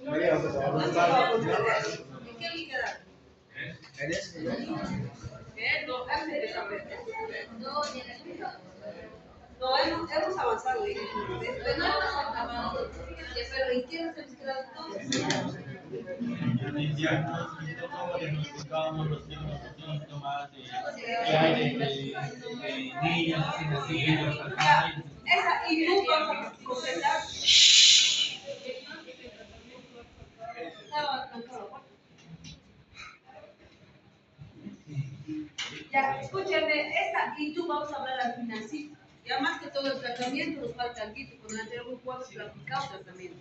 María, ¿dónde está? ¿En qué me quedaron? En ese. ¿Qué? No, no, no, hemos avanzado. Después no hemos acabado. Pero ¿en qué nos hemos quedado todos? Diagnosticábamos los signos y síntomas que hay de niños así nacidos. Esa, y tú vas a completar. Ya, escúchame, esta y tú vamos a hablar al final, sí. Ya más que todo el tratamiento nos falta algo, con el anterior grupo hemos platicado tratamiento.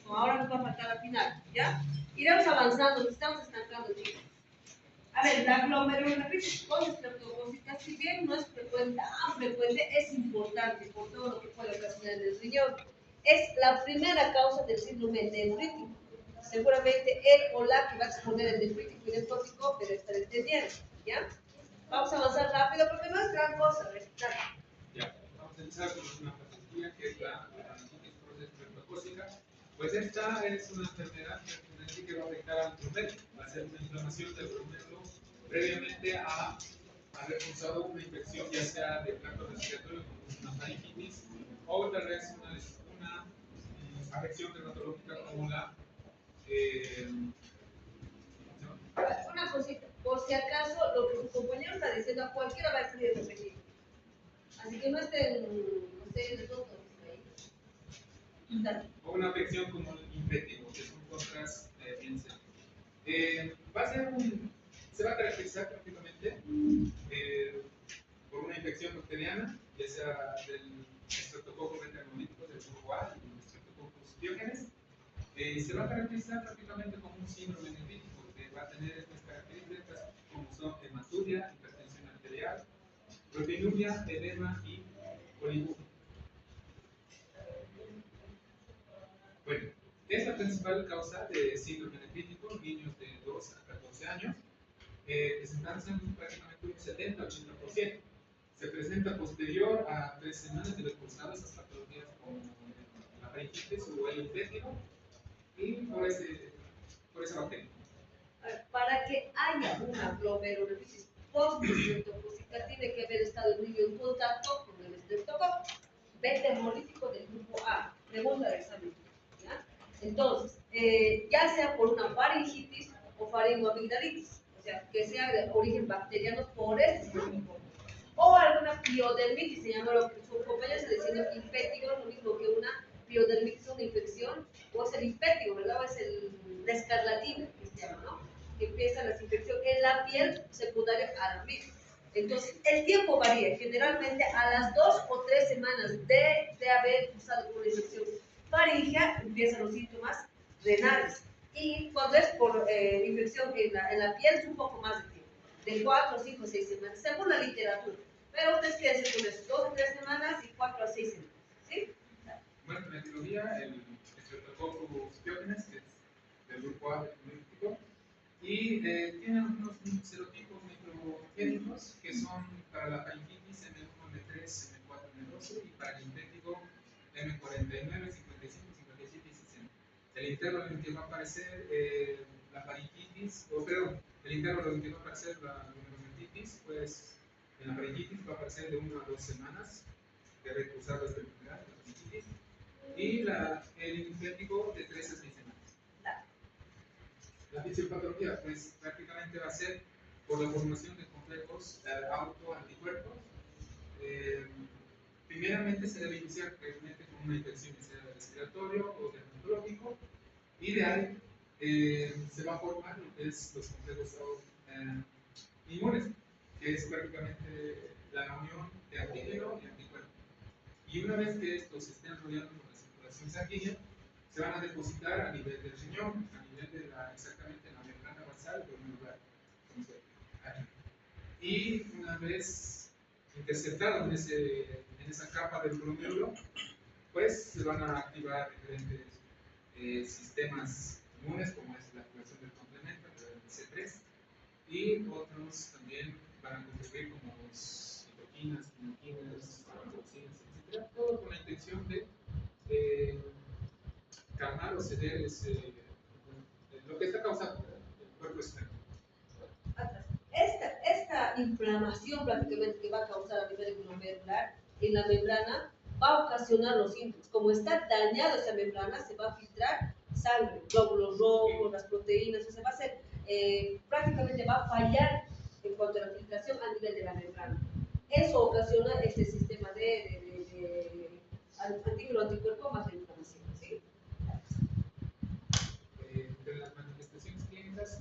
No, ahora nos va a faltar al final, ¿ya? Iremos avanzando, nos estamos estancando, chicos. A ver, la glomerulonefritis con estreptococita, si bien no es frecuente, tan frecuente, es importante por todo lo que puede ocasionar en el riñón. Es la primera causa del síndrome nefrítico. Seguramente él o la que va a exponer el nefrítico y nefrótico, pero estar entendiendo, ¿ya? Vamos a avanzar rápido porque no es gran cosa, ¿verdad? Ya, vamos a empezar con una patología que es la meningitis estreptocócica. Pues esta es una enfermedad que va a afectar al glomérulo, va a ser una inflamación del glomérulo previamente a haber causado una infección, ya sea de tracto respiratorio como una faringitis o tal vez una afección dermatológica como la una cosita, por si acaso lo que tu compañero está diciendo a cualquiera va a salir repetido. Así que no estén ustedes dos ahí. o una afección como el infectivo, que son cosas bien serias. Se va a caracterizar prácticamente por una infección bacteriana, ya sea del Streptococcus enteromycos, del grupo A, y del Streptococcus pyogenes. Se va a caracterizar prácticamente como un síndrome nefrítico, que va a tener estas características como son hematuria, hipertensión arterial, proteinuria, edema y coliburia. Bueno, es la principal causa de síndrome nefrítico en niños de 2 a 14 años, presentándose en prácticamente un 70-80%. Se presenta posterior a 3 semanas de haber cursado esas patologías como la faringitis o el infectivo y por esa bacteria. Para que haya una glomerulonefritis post-estreptocócica tiene que haber estado el niño en contacto con el estreptococo beta hemolítico del grupo A. Pregunta de examen. ¿Ya? Entonces, ya sea por una faringitis o faringoamigdalitis, o sea, que sea de origen bacteriano por este grupo, o alguna piodermitis, se llama lo que su compañero está diciendo infectivo, lo mismo que una piodermitis, una infección, o es el infectivo, ¿verdad? O es la escarlatina, que se llama, ¿no? Que empiezan las infecciones en la piel secundaria a la misma. Entonces, el tiempo varía, generalmente a las 2 o 3 semanas de haber usado una infección faríngea, empiezan los síntomas renales. Y cuando es por infección en la piel, es un poco más de tiempo, de 4, 5, 6 semanas, según la literatura. Pero ustedes quédense con eso, 2 o 3 semanas y 4 a 6 semanas. ¿Sí? Bueno, en etiología, el Streptococcus pyogenes, que es del grupo A hemolítico, y tiene algunos serotipos microgénicos que son para la faringitis M1, M3, M4, M12 y para el infectivo M49, 55, 57 y 60. El intervalo en el que va a aparecer la faringitis, o perdón, el intervalo en el que va a aparecer la glomerulonefritis, pues en la faringitis va a aparecer de 1 a 2 semanas de haber cursado esta enfermedad, la faringitis, y el infectivo de 3 a 6 semanas. La fisiopatología, pues prácticamente va a ser por la formación de complejos autoanticuerpos. Primeramente se debe iniciar previamente con una infección, sea de respiratorio o dermatológico, y de ahí se va a formar lo que es los complejos inmunes, que es prácticamente la unión de antígeno y anticuerpo. Y una vez que estos estén rodeando la circulación sanguínea, se van a depositar a nivel del riñón, a nivel de exactamente la membrana basal glomerular. Y una vez interceptado en esa capa del glomérulo, pues se van a activar diferentes sistemas inmunes, como es la activación del complemento, el C3, y otros también van a contribuir como citoquinas, quimoquinas, toxinas, etc. Todo con la intención de calmar o ceder ese lo que está causando el cuerpo externo. Atrás. Esta inflamación prácticamente que va a causar a nivel glomerular en la membrana va a ocasionar los síntomas. Como está dañada esa membrana, se va a filtrar sangre, glóbulos rojos, las proteínas, o sea, va a ser, prácticamente va a fallar en cuanto a la filtración a nivel de la membrana. Eso ocasiona este sistema de antígeno anticuerpo más la inflamación, ¿sí? Entre las manifestaciones clínicas,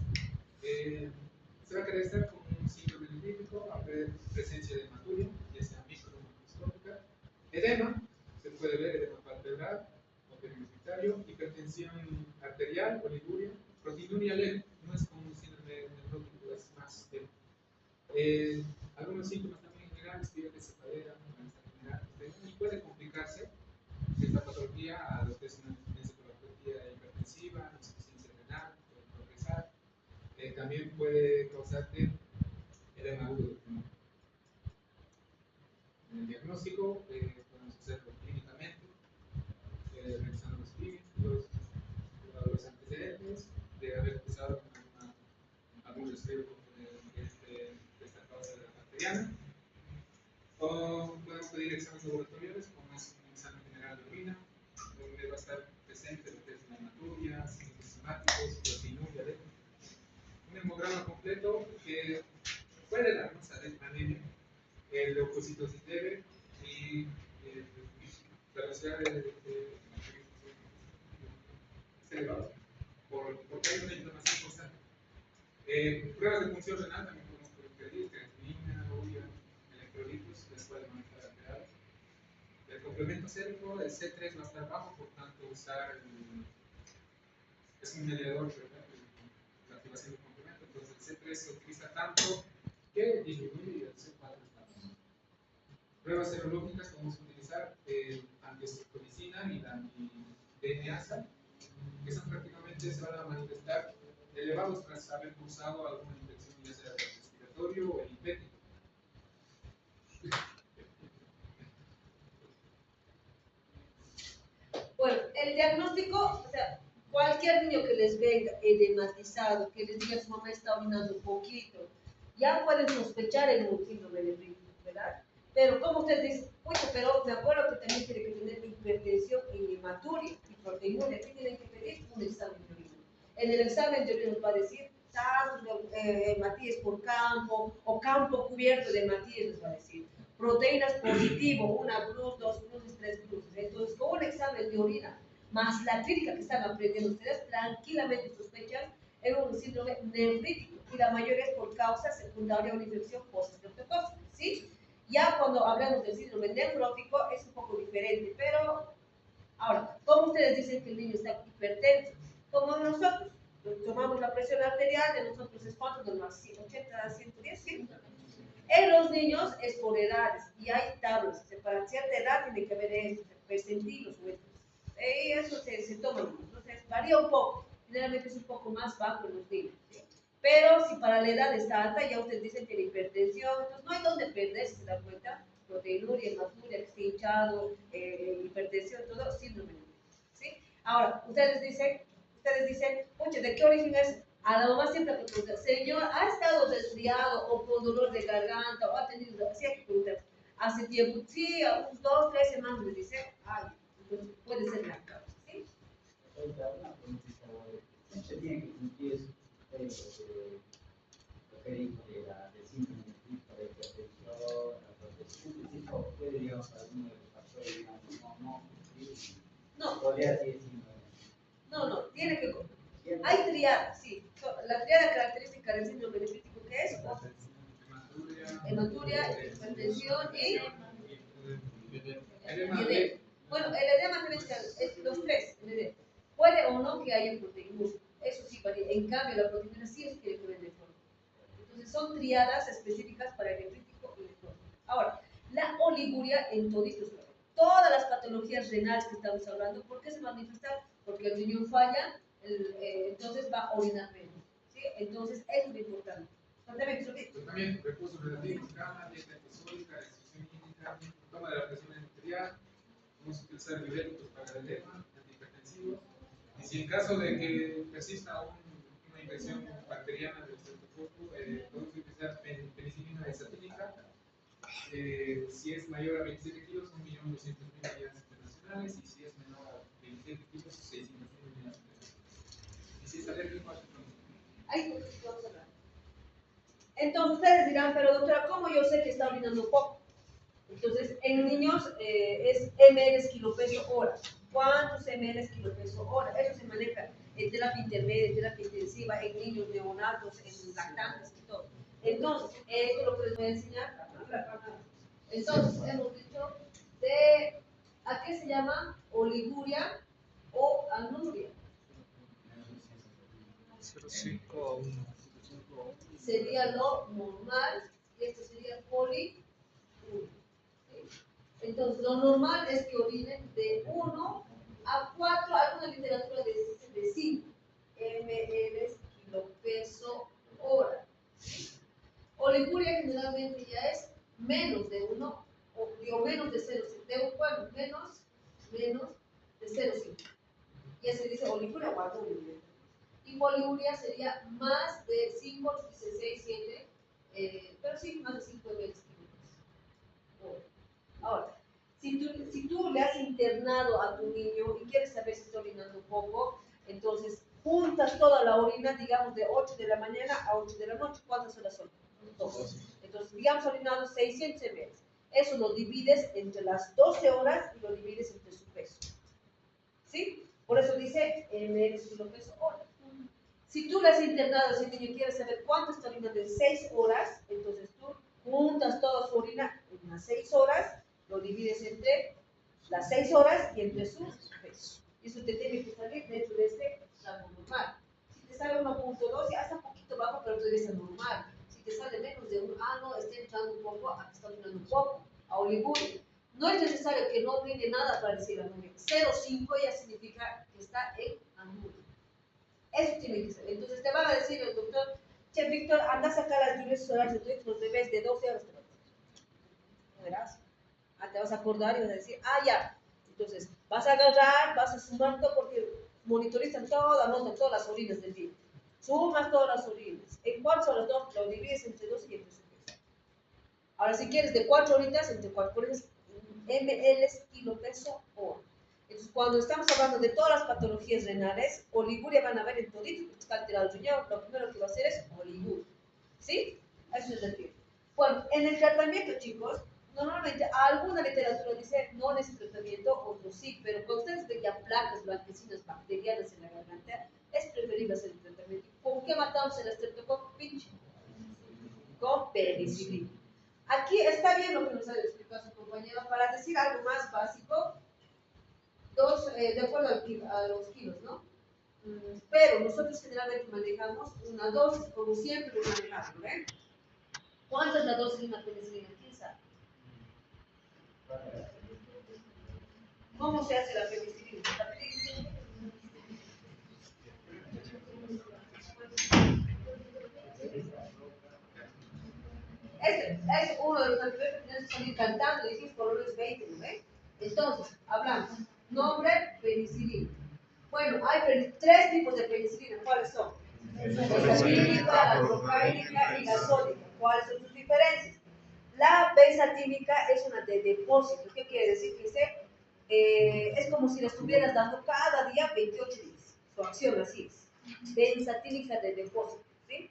se va a caracterizar como un síndrome nefrítico, a ver presencia de hematuria, ya sea micro o macroscópica, edema, se puede ver edema palpebral o periurticario, hipertensión arterial, oliguria, proteinuria leve, no es como un síndrome nefrótico, es más leve. Algunos síntomas también generales, fiebre, cepadera, malestar general, y puede complicarse esta patología a lo que es una encefalopatía hipertensiva, insuficiencia renal, puede progresar. También puede causarte edema agudo del pulmón. En el diagnóstico podemos hacerlo clínicamente, revisando los antecedentes de haber empezado con algún resfriado de esta causa bacteriana. O podemos pedir exámenes laboratoriales, como es un examen general de orina, donde va a estar presente lo que es la hematuria, signos somáticos, proteinuria, un hemograma completo que puede darnos anemia, el leucocitos leve y la velocidad de elevado, porque hay una inflamación constante. Pruebas de función renal también podemos pedir, creatinina, urea, electrolitos, después de manejar alterado. El complemento sérico, el C3 va a estar bajo, por tanto usar es un mediador, ¿verdad? La activación del complemento, entonces el C3 se utiliza tanto que disminuye el C4 está bajo. Pruebas serológicas podemos utilizar antiestreptolicina y la DNAsa, que son prácticamente se van a manifestar elevados tras haber cursado alguna infección, ya sea del respiratorio o el inféctico. Bueno, el diagnóstico, o sea, cualquier niño que les venga edematizado, que les diga su mamá está orinando un poquito, ya pueden sospechar en un síndrome nefrítico, ¿verdad? Pero como usted dice, oye, pero me acuerdo que también tiene que tener hipertensión y hematuria y proteinuria, ¿qué tienen que pedir? Un examen de orina. En el examen de orina nos va a decir tantos hematíes por campo o campo cubierto de hematíes, nos va a decir. Proteínas positivo, una cruz, dos cruces, tres cruces. Entonces, con un examen de orina, más la clínica que están aprendiendo ustedes, tranquilamente sospechan en un síndrome nefrítico. Y la mayoría es por causa secundaria o una infección postestreptocócica, ¿sí? Ya cuando hablamos del síndrome nefrótico es un poco diferente, pero ahora, ¿cómo ustedes dicen que el niño está hipertenso? Como nosotros, tomamos la presión arterial, de nosotros es cuánto, de los 80 a 110, ¿sí? En los niños es por edades y hay tablas, o sea, para cierta edad tiene que haber estos percentilos o estos. Y eso se toma, entonces varía un poco, generalmente es un poco más bajo en los niños, ¿sí? Pero si para la edad está alta, ya ustedes dicen que tiene hipertensión, entonces no hay dónde perderse, ¿se dan cuenta? Proteinuria, hematuria, que esté hinchado, hipertensión, todo síndrome, ¿sí? Ahora, ustedes dicen, oye, ¿de qué origen es? A la mamá siempre que pregunta, señor, ¿ha estado resfriado o con dolor de garganta o ha tenido, así hay que preguntar, hace tiempo? Sí, a unos 2 o 3 semanas me dice, ay, entonces puede ser la causa, ¿sí? Se tiene que cumplir lo que dijo de la del síndrome de hipertensión, la protección, tipo, puede, digamos, alguno de los factores, digamos, no cumplir, No. podría seguir siendo. No, tiene que cumplir. Hay triadas, sí. La triada característica del síndrome nefrítico, ¿qué es? Hematuria, hipertensión y edema. Bueno, el edema es los tres, el edema. Puede o no que haya proteínas, eso sí varía. En cambio, la proteína sí es que le nefrótico. Entonces, son triadas específicas para el nefrítico y el nefrótico. Ahora, la oliguria en toditos, todas las patologías renales que estamos hablando, ¿por qué se manifiestan? Porque el riñón falla, entonces va a orinar menos, ¿sí? Entonces, eso es lo importante. También recursos relativos, cama, dieta episódica, restricción hídrica, toma de la presión arterial, vamos a utilizar diuréticos para el edema, antihipertensivos. Y si en caso de que persista un infección bacteriana del estreptococo, podemos utilizar penicilina desatínica. Si es mayor a 27 kilos, 1.200.000 unidades internacionales, y si es menor a 27 kilos, 600.000 unidades internacionales. Y si es alérgico, Ahí vamos a hablar. Entonces ustedes dirán, pero doctora, ¿cómo yo sé que está orinando poco? Entonces, en niños es ml kilopeso hora. ¿Cuántos ml kilopeso hora? Eso se maneja en terapia intermedia, en terapia intensiva, en niños neonatos, en lactantes y todo. Entonces, esto es lo que les voy a enseñar. Entonces, hemos dicho de, ¿a qué se llama? Oliguria o anuria. 0,5 a 1. Sería lo normal y esto sería poliuria. Entonces, lo normal es que orinen de 1 a 4, alguna literatura dice de 5 ml kilopeso hora. Oliguria generalmente ya es menos de 1, o digo menos de 0,5, bueno, menos de 0,5. Ya se dice oliguria o anuria. Y poliuria sería más de 5, 6, 7, pero sí, más de 5 ml. Ahora, si tú le has internado a tu niño y quieres saber si está orinando un poco, entonces juntas toda la orina, digamos, de 8 de la mañana a 8 de la noche. ¿Cuántas horas son? 2. Entonces, digamos, orinado 600 ml. Eso lo divides entre las 12 horas y lo divides entre su peso. ¿Sí? Por eso dice ml kilopeso hora. Si tú le has internado a ese niño y quieres saber cuánto está orinando en 6 horas, entonces tú juntas toda su orina en unas 6 horas, lo divides entre las 6 horas y entre su peso. Eso te tiene que salir dentro de este rango normal. Si te sale 1.2, ya está un poquito bajo, pero todavía está normal. Si te sale menos de 1, no, está entrando un poco, está orinando un poco, a oliguria. No es necesario que no orine nada para decir anuria. 0,5 ya significa que está en anuria. Eso tiene que ser. Entonces te van a decir el doctor, che, Víctor, anda a sacar las diversas horas de los bebés de 12 horas. Verás. Te vas a acordar y vas a decir, ya. Entonces, vas a agarrar, vas a sumar todo porque monitorizan todas las orinas del día. Sumas todas las orinas. ¿En cuántas horas? Lo divides entre 2 y entre su peso. Ahora, si quieres de 4 horitas, entre 4 horitas, ml kilopeso hora. Entonces, cuando estamos hablando de todas las patologías renales, oliguria van a ver en todito, porque está alterado el riñón, lo primero que va a hacer es oliguria. ¿Sí? Eso es decir. Bueno, en el tratamiento, chicos, normalmente alguna literatura dice no necesita tratamiento, otros sí, pero cuando ustedes ven ya placas blanquecinas bacterianas en la garganta, es preferible hacer el tratamiento. ¿Con qué matamos el estreptococo pinche? Con penicilina. Aquí está bien lo que nos ha explicado su compañero. Para decir algo más básico, de acuerdo a los kilos, ¿no? Pero nosotros generalmente manejamos una dosis, como siempre lo manejamos, ¿ven? ¿Cuánto es la dosis de una penicilina? ¿Quién sabe? ¿Cómo se hace la penicilina? Este es uno de los anteriores que tenemos que salir cantando y decir colores 20, ¿no ven? Entonces, hablamos. Nombre, penicilina. Bueno, hay 3 tipos de penicilina. ¿Cuáles son? La benzatínica, la procaínica y la sódica. ¿Cuáles son sus diferencias? La benzatínica es una de depósito. ¿Qué quiere decir? Que es como si la estuvieras dando cada día 28 días. Su acción así es. Benzatínica de depósito. ¿Sí?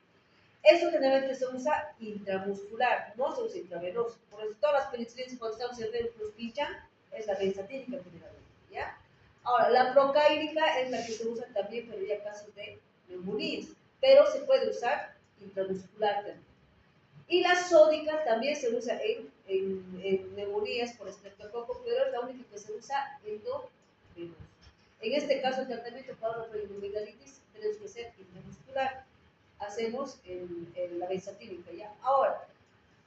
Eso generalmente se usa intramuscular, no se usa intravenoso. Por eso todas las penicilinas cuando estamos enfermos nos pinchan, es la benzatínica generalmente, ¿ya? Ahora, la procaínica es la que se usa también, pero ya casos de neumonías, pero se puede usar intramuscular también. Y la sódica también se usa en neumonías por estreptococo, pero es la única que se usa endovenosa. En este caso, el tratamiento para la poliomielitis tenemos que ser intramuscular. Hacemos la benzatínica, ¿ya? Ahora,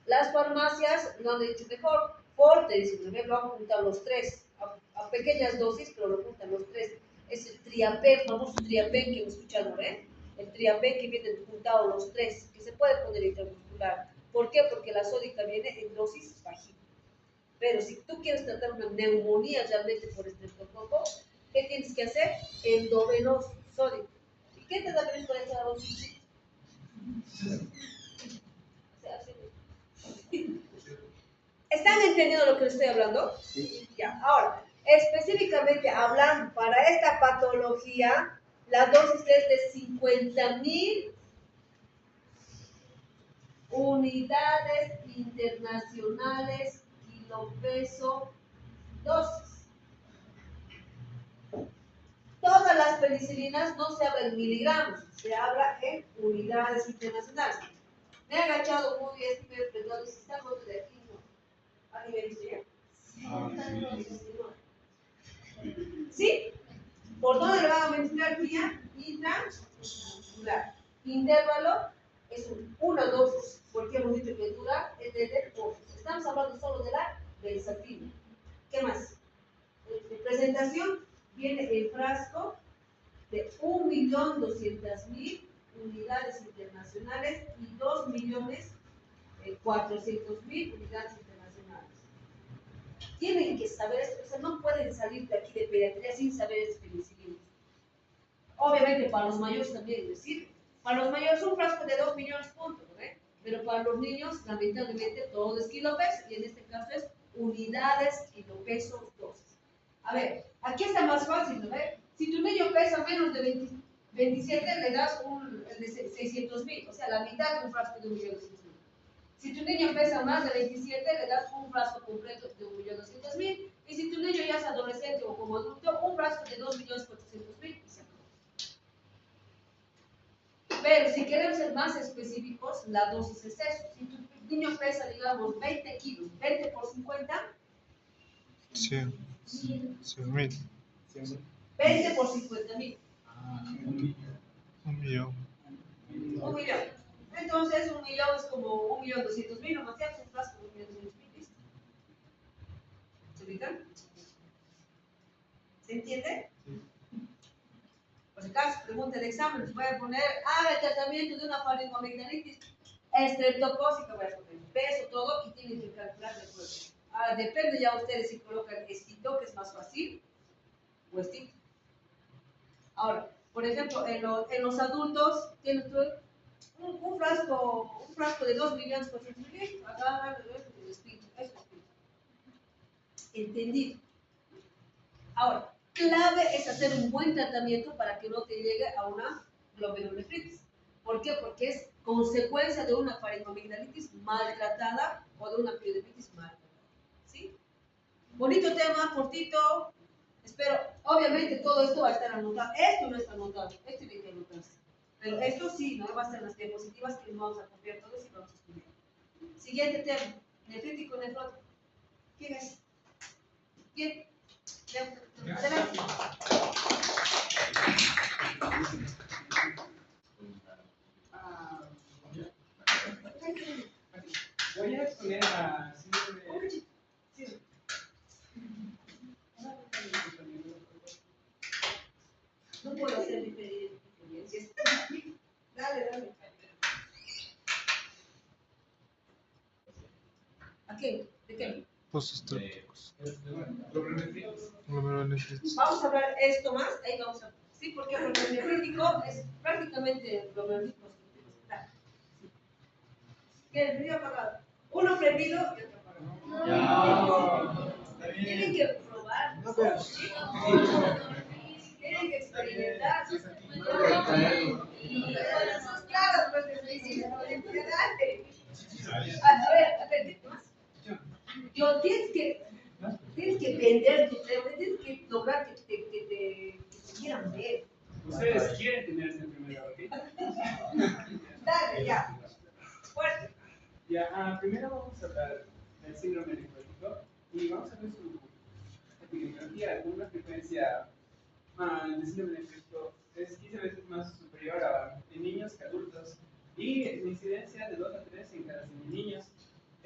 las farmacias lo han hecho mejor. Forte, dicen, lo han juntado los 3, a pequeñas dosis, pero lo juntan los 3. Es el triapen, famoso triapen que hemos escuchado, ¿ven? El triapen que viene juntado los 3, que se puede poner intramuscular. ¿Por qué? Porque la sódica viene en dosis bajita. Pero si tú quieres tratar una neumonía realmente por estreptococo, ¿qué tienes que hacer? Endovenoso, sódico. ¿Qué te da vergüenza de esa voz? ¿Están entendiendo lo que les estoy hablando? Sí. Ya, ahora, específicamente hablando para esta patología, la dosis es de 50.000 unidades internacionales kilopeso dosis. Todas las penicilinas no se habla en miligramos, se habla en unidades internacionales. Me he agachado muy bien, me he preguntado si estamos de aquí, ¿no? A nivel de ¿sí? ¿Por dónde le van a administrar vía intramuscular? Intervalo es una dosis, porque hemos dicho que dura es de 2. Estamos hablando solo de la benzatina. ¿Qué más? De presentación viene el frasco de 1.200.000 unidades internacionales y 2.400.000 unidades internacionales. Tienen que saber esto, o sea, no pueden salir de aquí de pediatría sin saber este penicilina. Obviamente para los mayores también les sirve. Para los mayores un frasco de 2 millones puntos, ¿no? Pero para los niños lamentablemente todo es kilopeso y en este caso es unidades kilopeso dosis. A ver, aquí está más fácil, ¿no? Si tu niño pesa menos de 27 le das un de 600.000, o sea, la mitad de un frasco de 1.200.000. Si tu niño pesa más de 27, le das un frasco completo de 1.200.000. Y si tu niño ya es adolescente o como adulto, un frasco de 2.400.000 y se acabó. Pero si queremos ser más específicos, la dosis es eso. Si tu niño pesa, digamos, 20 kilos, 20 por 50, 100.000. 20 por 50.000. 1.000.000. 1.000.000. Entonces, 1.000.000 es como 1.200.000, nomás ya es un frasco de 1.200.000, listo. ¿Se ubican? ¿Se entiende? Por si acaso, pregunta de examen, les voy a poner, el tratamiento de una faringoamigdalitis estreptocócica, voy a poner peso, todo, y tienen que calcular después. Ahora, depende ya ustedes si colocan estito, que es más fácil, o estito. Ahora, por ejemplo, en los adultos, tienes tú un frasco de 2.400.000, acá el espíritu, eso es espíritu. Entendido. Ahora, clave es hacer un buen tratamiento para que no te llegue a una glomerulonefritis. ¿Por qué? Porque es consecuencia de una faringoamigdalitis maltratada o de una pielonefritis maltratada. ¿Sí? Bonito tema, cortito. Espero, obviamente todo esto va a estar anotado. Esto no está anotado, esto tiene que anotarse. Pero esto sí, no va a estar en las diapositivas que no vamos a copiar todos y vamos a estudiar. Siguiente tema, nefrítico nefrótico. ¿Quién es? ¿Quién? Adelante. Voy a exponer a síndrome. Sí. No puedo hacer diferencias. Dale. ¿A qué? ¿De qué? Postestrépticos. Glomerulonefritis. Vamos a hablar esto más, ahí vamos a... Sí, porque el nefrítico es prácticamente glomerulítico. ¿Qué? ¿El video apagado? Uno prendido y otro apagado. Tienen que probar. Tienen que experimentar. Claro, pues a ver, ¿qué más? Tienes que vender tu tema, tienes que lograr que te quieran ver. Ustedes quieren tener esa enfermedad, ¿ok? Dale, ya. Fuerte. Ya, primero vamos a hablar del síndrome nefrótico y vamos a ver su epidemiología con una frecuencia de síndrome nefrótico es 15 veces más superior en niños que adultos y la incidencia de 2 a 3 en cada 100 niños.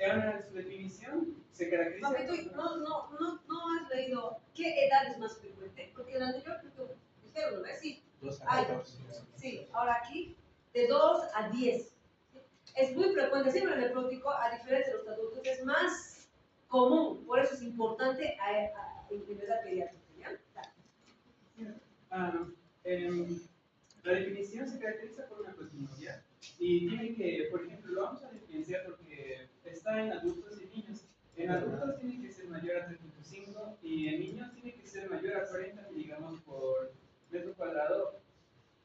Ahora, su definición se caracteriza... Papito, no has leído qué edad es más frecuente, porque en el anterior creo que dijeron, ¿no? Sí. 2 a 14. Sí, ahora aquí, de 2 a 10. Es muy frecuente, siempre el nefrótico, a diferencia de los adultos, es más común, por eso es importante en edad pediátrica, ¿ya? La definición se caracteriza por una proteinuria y tiene que, por ejemplo, lo vamos a diferenciar porque está en adultos y niños. En adultos tiene que ser mayor a 3.5 y en niños tiene que ser mayor a 40 miligramos por metro cuadrado.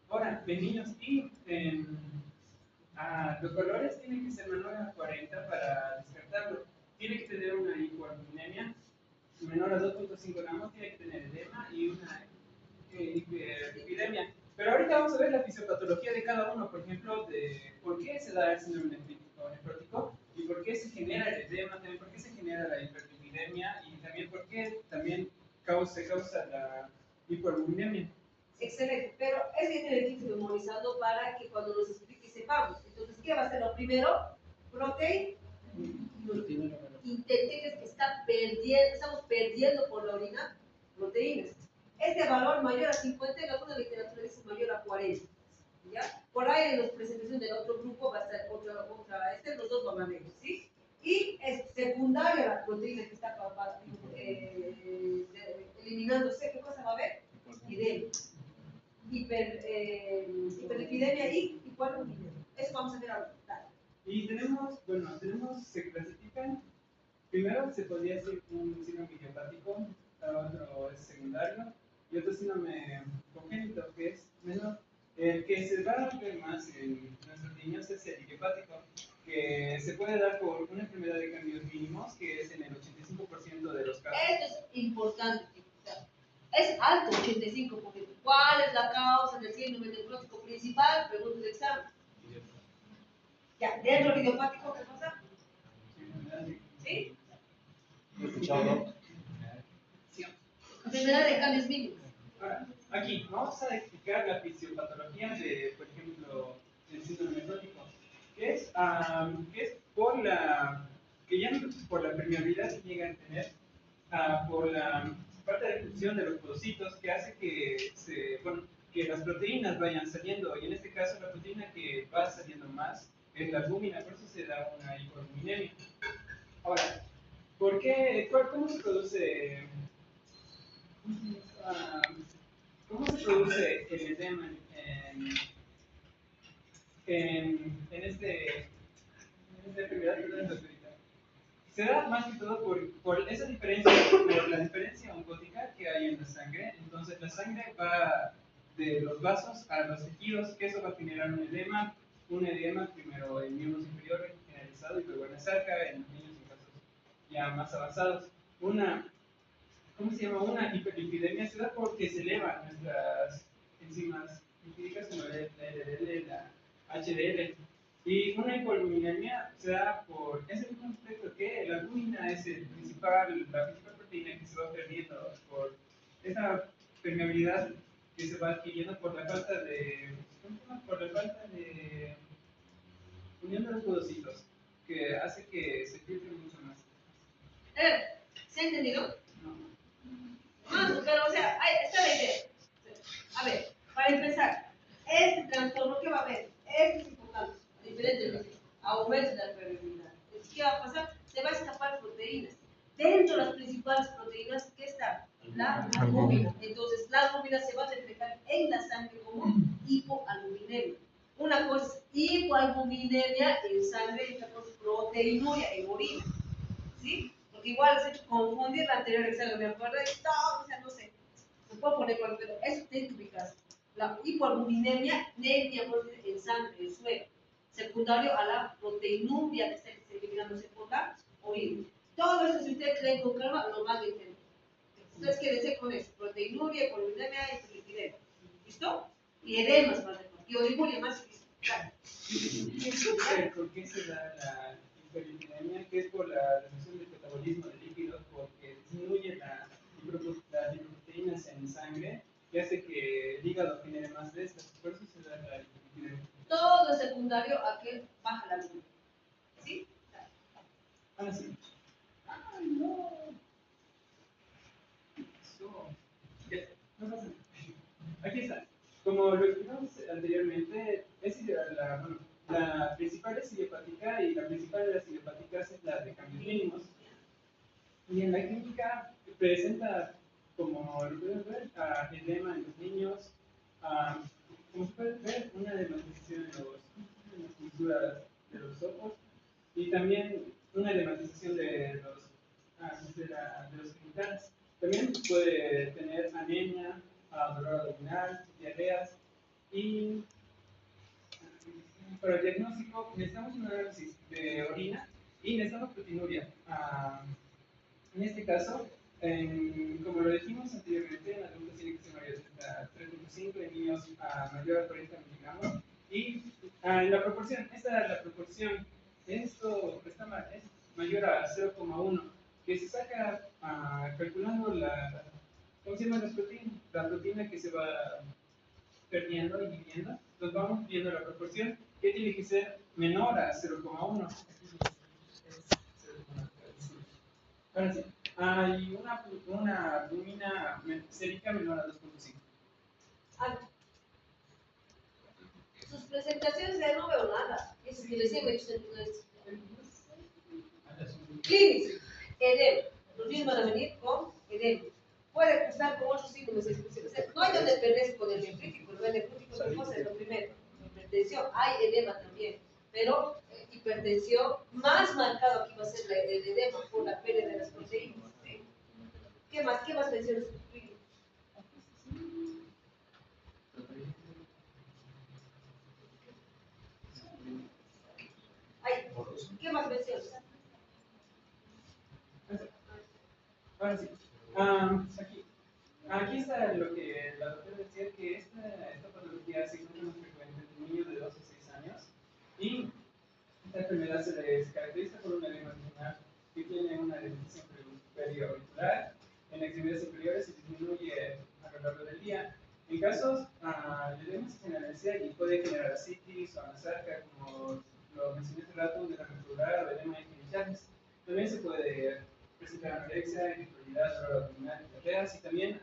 Ahora, en niños y los valores tienen que ser menor a 40 para descartarlo. Tiene que tener una hipoalbuminemia menor a 2.5 gramos, tiene que tener edema y una epidemia. Pero ahorita vamos a ver la fisiopatología de cada uno, por ejemplo, de por qué se da el síndrome nefrótico y por qué se genera el edema, también por qué se genera la hiperlipidemia y también por qué también se causa la hipoalbuminemia. Excelente, pero es que tiene que ir memorizando para que cuando nos explique sepamos. Entonces, ¿qué va a ser lo primero? Proteína. Intenten que estamos perdiendo por la orina proteínas. Este valor mayor a 50, en alguna literatura dice mayor a 40. ¿Ya? Por ahí en las presentaciones del otro grupo va a estar los dos van a ver, ¿sí? Y es secundaria la proteína que está eliminándose. ¿Qué cosa va a haber? Hiperlipidemia y hipoalbuminemia. Eso vamos a ver ahora. Y se clasifican, primero se podría decir un síndrome idiopático, otro es secundario y otro síndrome congénito que es menor. El que se va a ver más en nuestros niños es el idiopático, que se puede dar por una enfermedad de cambios mínimos, que es en el 85% de los casos. Esto es importante. Es alto, 85%. ¿Cuál es la causa del síndrome nefrótico principal? Pregunta de examen. Ya, dentro del idiopático, ¿qué pasa? ¿Sí? Enfermedad de cambios mínimos. Ahora, aquí vamos a explicar la fisiopatología de, por ejemplo, el síndrome nefrótico, que es por la permeabilidad que llegan a tener, por la falta de función de los podocitos que hace que las proteínas vayan saliendo, y en este caso la proteína que va saliendo más es la albúmina, por eso se da una hipoalbuminemia. Ahora, ¿cómo se produce el edema en esta enfermedad? Se da más que todo por esa diferencia, por la diferencia oncótica que hay en la sangre. Entonces la sangre va de los vasos a los tejidos, que eso va a generar un edema primero en miembros inferiores generalizado y luego en la cerca, en los niños en casos ya más avanzados. Una hiperlipidemia se da porque se elevan nuestras enzimas lipídicas como la LDL, la HDL. Y una hipoalbuminemia se da por ese mismo aspecto que la albúmina es la principal proteína que se va perdiendo por esa permeabilidad que se va adquiriendo por la falta de unión de los podocitos, que hace que se filtre mucho más. ¿Se ha entendido? No. Pero, o sea, está la idea. A ver, para empezar, este trastorno que va a haber, este es importante, diferente, aumento de la permeabilidad. ¿Qué va a pasar? Se va a escapar proteínas. Dentro de las principales proteínas, ¿qué está? La albúmina. Entonces, la albúmina se va a detectar en la sangre como hipoalbuminemia. Una cosa es hipoalbuminemia en sangre y otra cosa es proteinuria en orina. ¿Sí? Porque igual se ha hecho confundir la anterior examen, me acuerdo, no sé, me puedo poner cuál, pero eso tiene que ubicarse. La hipoalbuminemia, en sangre, en suero, secundario a la proteinuria que está eliminándose por la orina. Todo eso, si ustedes creen con calma, lo van a entender. Ustedes quédense con eso: proteinuria, hipoalbuminemia y hiperlipidemia. ¿Listo? Y edemas más de y oligoria más. Claro. ¿Por qué se da la hiperlipidemia? Que es por la reducción del metabolismo de lípidos, porque disminuye las lipoproteínas en sangre, que hace que el hígado genere más de estas. Por eso se da la hiperlipidemia. Todo es secundario a que baja la glucosa. ¿Sí? Ahora sí. ¡Ay, no! No pasa nada. Aquí está. Como lo explicamos anteriormente, la principal es idiopática y la principal de las idiopáticas es la de cambios mínimos. Y en la clínica presenta, como lo podemos ver, edema en los niños, como se puede fisura de los ojos y también una edematización de los genitales. También puede tener anemia, dolor abdominal, diarreas y para el diagnóstico necesitamos un análisis de orina y necesitamos proteinuria. En este caso, como lo dijimos anteriormente, en adultos tiene que ser mayor a 3.5, en niños mayor a 40 miligramos. Y en la proporción, esta es la proporción, esto es mayor a 0,1, que se saca calculando ¿cómo se llama las proteínas? La proteína que se va perdiendo y dividiendo, nos vamos viendo la proporción que tiene que ser menor a 0,1. Ahora sí, hay una albúmina sérica menor a 2.5. Sus presentaciones ya no veo nada. Es que recién me dicen clínica, edema. Los niños van a venir con edema. Puede cursar con otros síntomas específicos. No hay donde perderse con el nefrítico. El nefrítico es una cosa, es lo primero. Hipertensión, hay edema también. Pero hipertensión, más marcado aquí va a ser el edema por la pérdida de las proteínas. ¿Sí? ¿Qué más? ¿Qué más mencionas? ¿Qué más mencionas? Ahora sí. Aquí está lo que la doctora decía, que esta patología se encuentra muy frecuente en niños de 2 a 6 años y esta enfermedad se caracteriza por una edema pulmonar que tiene una deficiencia perioauricular en extremidades inferiores y disminuye a lo largo del día. En casos de edema generalizada y puede generar ascitis o anasarca, como lo mencioné hace rato, de la medular o edema en genitales. También se puede presentar anorexia, irritabilidad, dolor abdominal, diarreas y también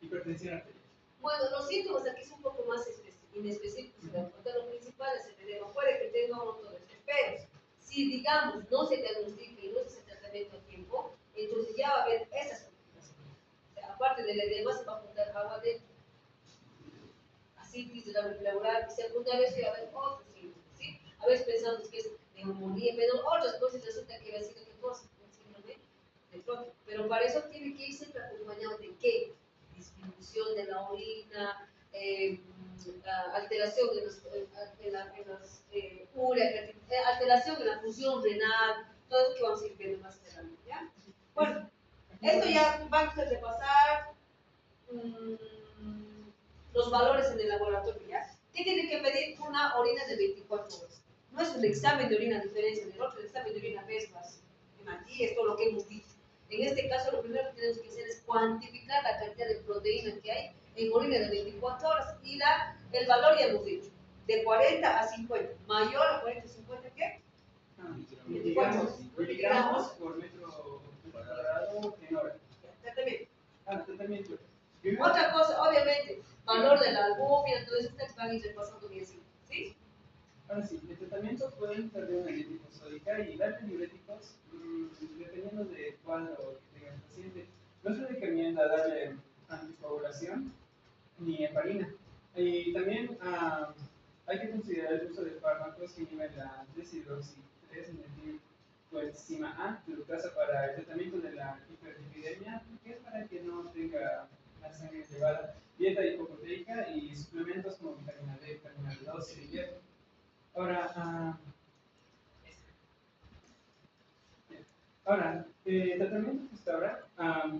hipertensión arterial. Bueno, los síntomas aquí son un poco más inespecíficos. Lo principal es el edema. Puede que tenga un montón de estos, pero si, digamos, no se diagnostica y no se hace tratamiento a tiempo, entonces ya va a haber esas complicaciones. O sea, aparte del edema, se va a juntar agua de ascitis, de la pleural, y secundarios y va a haber otros síntomas, ¿sí? A veces pensamos que es neumonía, pero otras cosas resulta que va a ser que cosa, un síndrome de Crohn. Pero para eso tiene que ir siempre acompañado de qué? Disminución de la orina, alteración en las urea, alteración en la función renal, todo eso que vamos a ir viendo más adelante, ¿ya? Bueno, esto ya vamos a repasar los valores en el laboratorio, ¿ya? ¿Qué tiene que medir una orina de 24 horas? No es un examen de orina a diferencia del otro, el examen de orina ves más. Aquí es todo lo que hemos dicho. En este caso, lo primero que tenemos que hacer es cuantificar la cantidad de proteína que hay en orina de 24 horas y el valor ya hemos dicho, de 40 a 50. Mayor a 40 a 50, ¿qué? Miligramos por metro cuadrado en hora. Tratamiento. Tratamiento. Otra cosa, obviamente, valor de la albúmina, todo eso ustedes van a ir repasando bien, ¿sí? Ahora sí, el tratamiento puede entrar de una diurético sódica y darle diuréticos dependiendo de cuándo tenga el paciente. No se recomienda darle anticoagulación ni heparina. Y también hay que considerar el uso de fármacos que inhiben la desidroxi-3-metilcoenzima A, glucasa para el tratamiento de la hiperlipidemia, que es para que no tenga la sangre elevada, dieta hipoproteica y suplementos como vitamina D, vitamina B2 y hierro. El tratamiento que está ahora,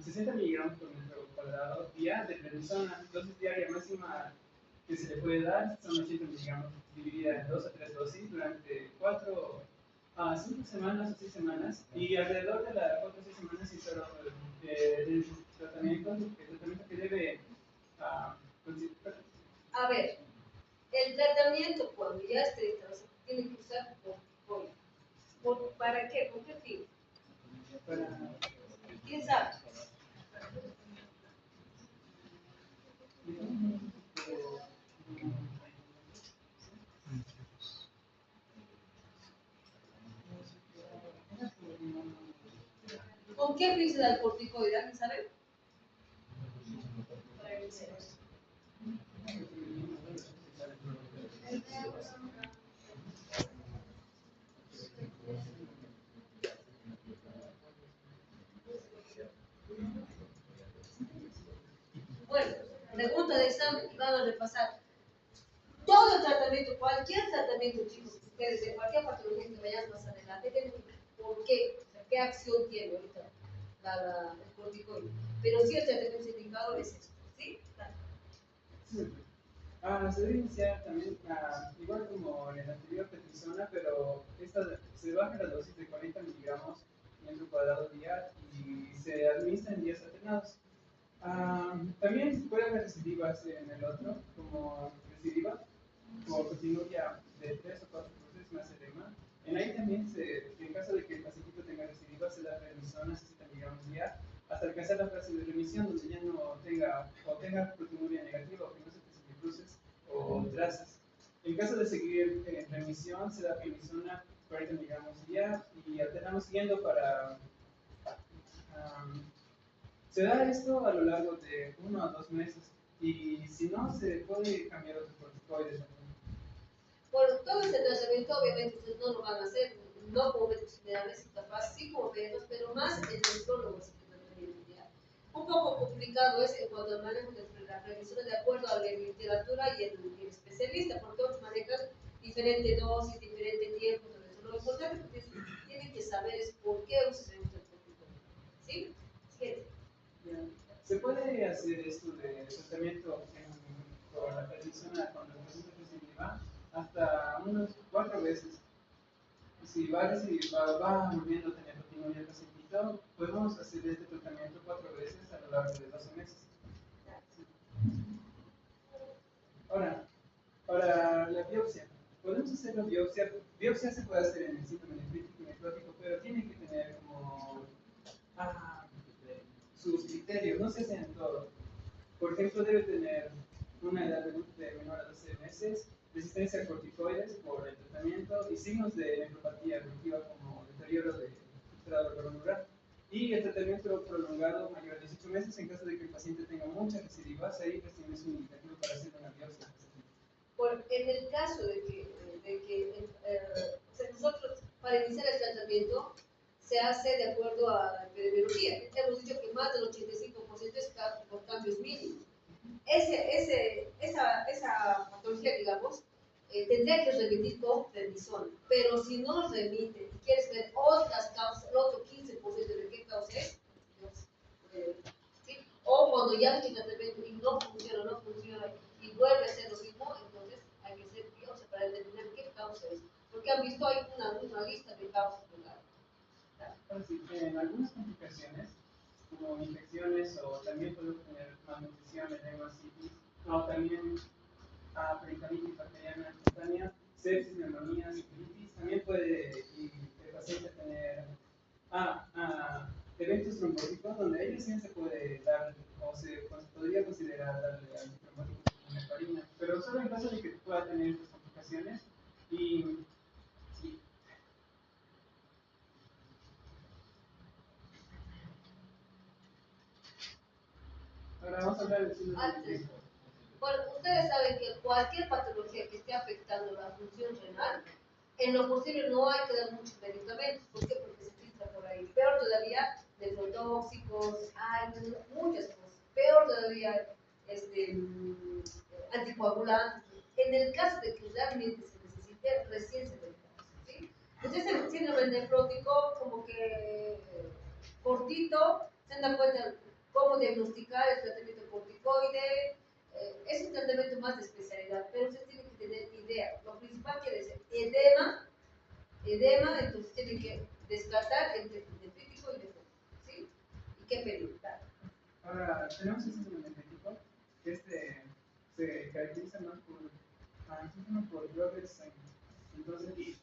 60 miligramos por metro cuadrado día de prednisona, dosis diaria máxima que se le puede dar son 80 miligramos dividida en 2 a 3 dosis durante 4 a 5 semanas o 6 semanas y alrededor de las 4 o 6 semanas instauró el tratamiento que debe a ver, el tratamiento cuando ya esté tiene que usar ¿para qué? ¿Con qué fin? ¿Quién sabe? ¿Con qué fin se da el corticoide? ¿Alguien sabe? pregunta de examen y van a repasar todo el tratamiento, cualquier tratamiento, chicos, ustedes de cualquier patología que vayan más adelante, tienen que ver por qué, o sea, qué acción tiene ahorita el corticoide. Pero sí el tratamiento indicado es esto, ¿sí? Sí. Se debe iniciar también, igual como en el anterior prednisona, pero se baja la dosis de 40 miligramos metro cuadrado día y se administra en días alternados. También puede haber recidivas en el otro, como recidiva, o proteinuria de 3 o 4 cruces más edema. En ahí también, en caso de que el paciente tenga recidiva, se da prednisona 60 miligramos día hasta alcanzar la fase de remisión, donde ya no tenga proteinuria negativa o que no se presenten cruces o trazas. En caso de seguir en remisión, se da prednisona 40 miligramos día y alternamos siguiendo para. Se da esto a lo largo de 1 a 2 meses y si no, se puede cambiar otros corticoides. Bueno, todo ese tratamiento obviamente ustedes no lo van a hacer, no como médicos generales, capaz sí como médicos, pero más el nefrólogo. Un poco complicado es en cuanto al manejo de las revisiones de acuerdo a la literatura y el especialista, porque otros manejan diferente dosis, diferente tiempo. Entonces, lo importante que tienen que saber es por qué usan el corticoide. ¿Sí? Siguiente. Se puede hacer esto de tratamiento con la prednisona cuando el paciente recidiva hasta unas 4 veces. Si va volviendo a tener proteinuria el pacientito, podemos hacer este tratamiento 4 veces a lo largo de 12 meses. Ahora, para la biopsia, podemos hacer la biopsia. Biopsia se puede hacer en el síndrome nefrítico y necrótico, pero tiene que tener como sus criterios, no se hacen en todo. Por ejemplo, debe tener una edad de menor a 12 meses, resistencia a corticoides por el tratamiento y signos de nefropatía evolutiva como deterioro del filtrado glomerular. Y el tratamiento prolongado mayor a 18 meses en caso de que el paciente tenga muchas recidivas, ahí recién es un indicativo para hacer una biopsia. En el caso de que o sea, nosotros para iniciar el tratamiento se hace de acuerdo a la epidemiología. Hemos dicho que más del 85% es por cambios mínimos. Esa patología, digamos, tendría que remitir con prednisona, pero si no remite y quieres ver otras causas, el otro 15% de qué causa es, ¿sí? O cuando ya hay tratamiento y no funciona y vuelve a ser lo mismo, entonces hay que hacer biopsia para determinar qué causa es, porque han visto hay una lista de causas. En algunas complicaciones, como infecciones o también puede tener malnutrición, edema, citis, o también peritonitis bacteriana espontánea, sepsis, neumonía, sifilitis, también puede el paciente tener eventos trombóticos donde ahí recién se puede dar o se podría considerar darle antitrombóticos como heparina, pero solo en caso de que pueda tener estas complicaciones y ahora vamos a hablar del síndrome nefrítico. Bueno, ustedes saben que cualquier patología que esté afectando la función renal, en lo posible no hay que dar muchos medicamentos. ¿Por qué? Porque se filtra por ahí. Peor todavía, nefrotóxicos, hay muchas cosas. Peor todavía, anticoagulantes. En el caso de que realmente se necesite, recién se medica. ¿Sí? Entonces, el síndrome nefrótico, como que cortito, se dan cuenta cómo diagnosticar el tratamiento corticoide. Es un tratamiento más de especialidad, pero usted tiene que tener idea. Lo principal quiere ser edema, entonces tiene que descartar entre nefrítico y nefrótico, ¿sí? ¿Y qué pedir? Ahora, tenemos el síndrome nefrítico, que se caracteriza más por Robert's syndrome. Entonces, el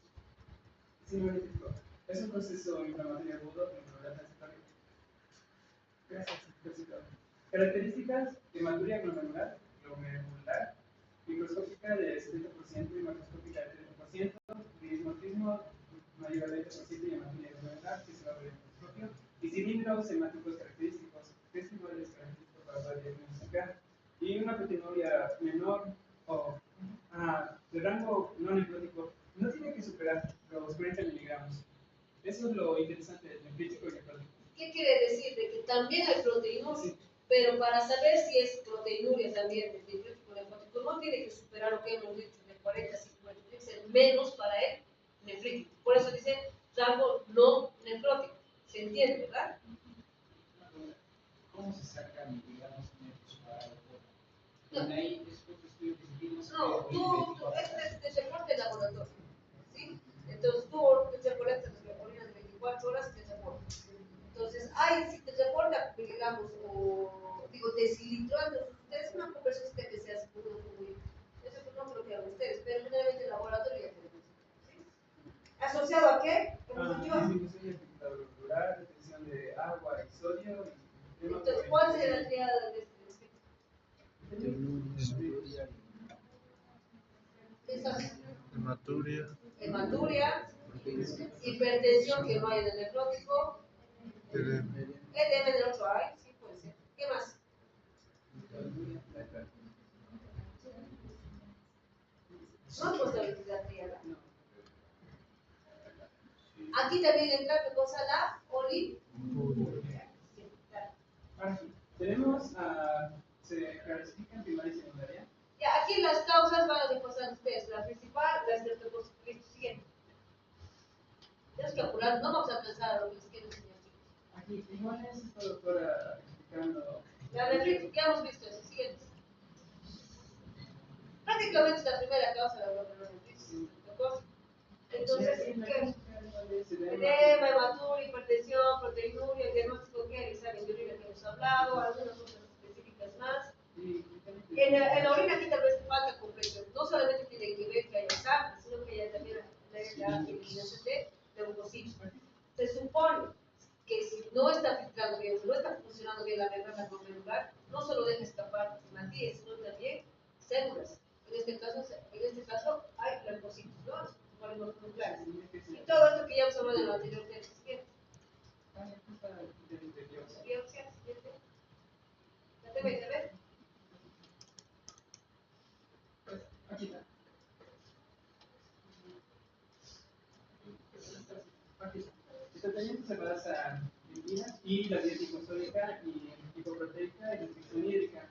síndrome nefrítico es un proceso inflamatorio agudo en la transitoria. Características: hematuria glomerular, microscópica del 70% y macroscópica del 30%, bismutismo mayor al 20% y hematuria glomerular, que se va a ver en el microscopio, y cilindros hemáticos característicos, festivales característicos para poder diagnosticar, y una proteinuria menor o de rango no nefrótico, no tiene que superar los 40 miligramos. Eso es lo interesante del nefrítico y nefrótico. ¿Qué quiere decir? De que también hay proteinuria, Sí. pero para saber si es proteinuria también bien el nefrítico nefrótico no tiene que superar lo que hemos dicho de 40 a 50, tiene que ser menos para el nefrítico. Por eso dice rango no nefrótico. ¿Se entiende, verdad? ¿Cómo se sacan, digamos, metros para el cuerpo? No. En ahí, después estudios que seguimos. No, este es de reporte de laboratorio, ¿sí? Entonces tú te recolectas las orinas de 24 horas y te reporta. Entonces, si te reporta, digamos, o digo, decilitro, entonces es una conversión que se hace por uno muy. Eso no creo que hagan ustedes, pero generalmente el laboratorio ya tenemos. ¿Sí? ¿Asociado a qué? Disminución de efecto rural, retención de agua y sodio. Entonces, ¿cuál sería la triada de este? Hematuria, hipertensión que no hay en el nefrótico, edema del otro hay, sí puede ser. ¿Qué más? No puedo saber la triada. Aquí también entra qué cosa la Tenemos, se clasifican primaria y secundaria. Ya, aquí las causas van a repasar ustedes. La principal, la estreptococcitis siguiente. Tienes que apurar, no vamos a alcanzar a lo que les quiero enseñar. Aquí, igual es esta doctora explicando. La nefritis, ya hemos visto eso. Siguiente. Prácticamente es la primera causa de la glomerulonephritis. Entonces, ¿qué? Edema, hematuria, hipertensión, proteinuria, el diagnóstico que examen de orina que hemos hablado, algunas cosas específicas más. En la orina aquí tal vez falta comprensión. No solamente tiene que ver que haya sangre, sino que haya también la eliminación de leucocitos. Se supone que si no está filtrando bien, no está funcionando bien la membrana glomerular, no solo deja escapar hematías, sino también células. En este caso hay leucocitos, ¿no? Moleculares. Y todo esto que ya hemos hablado en lo anterior de biopsia, siguiente. ¿Ya te ves? Aquí está. El tratamiento se basa en vidas y la dieta hipostólica y hipoproteica y restricción hídrica.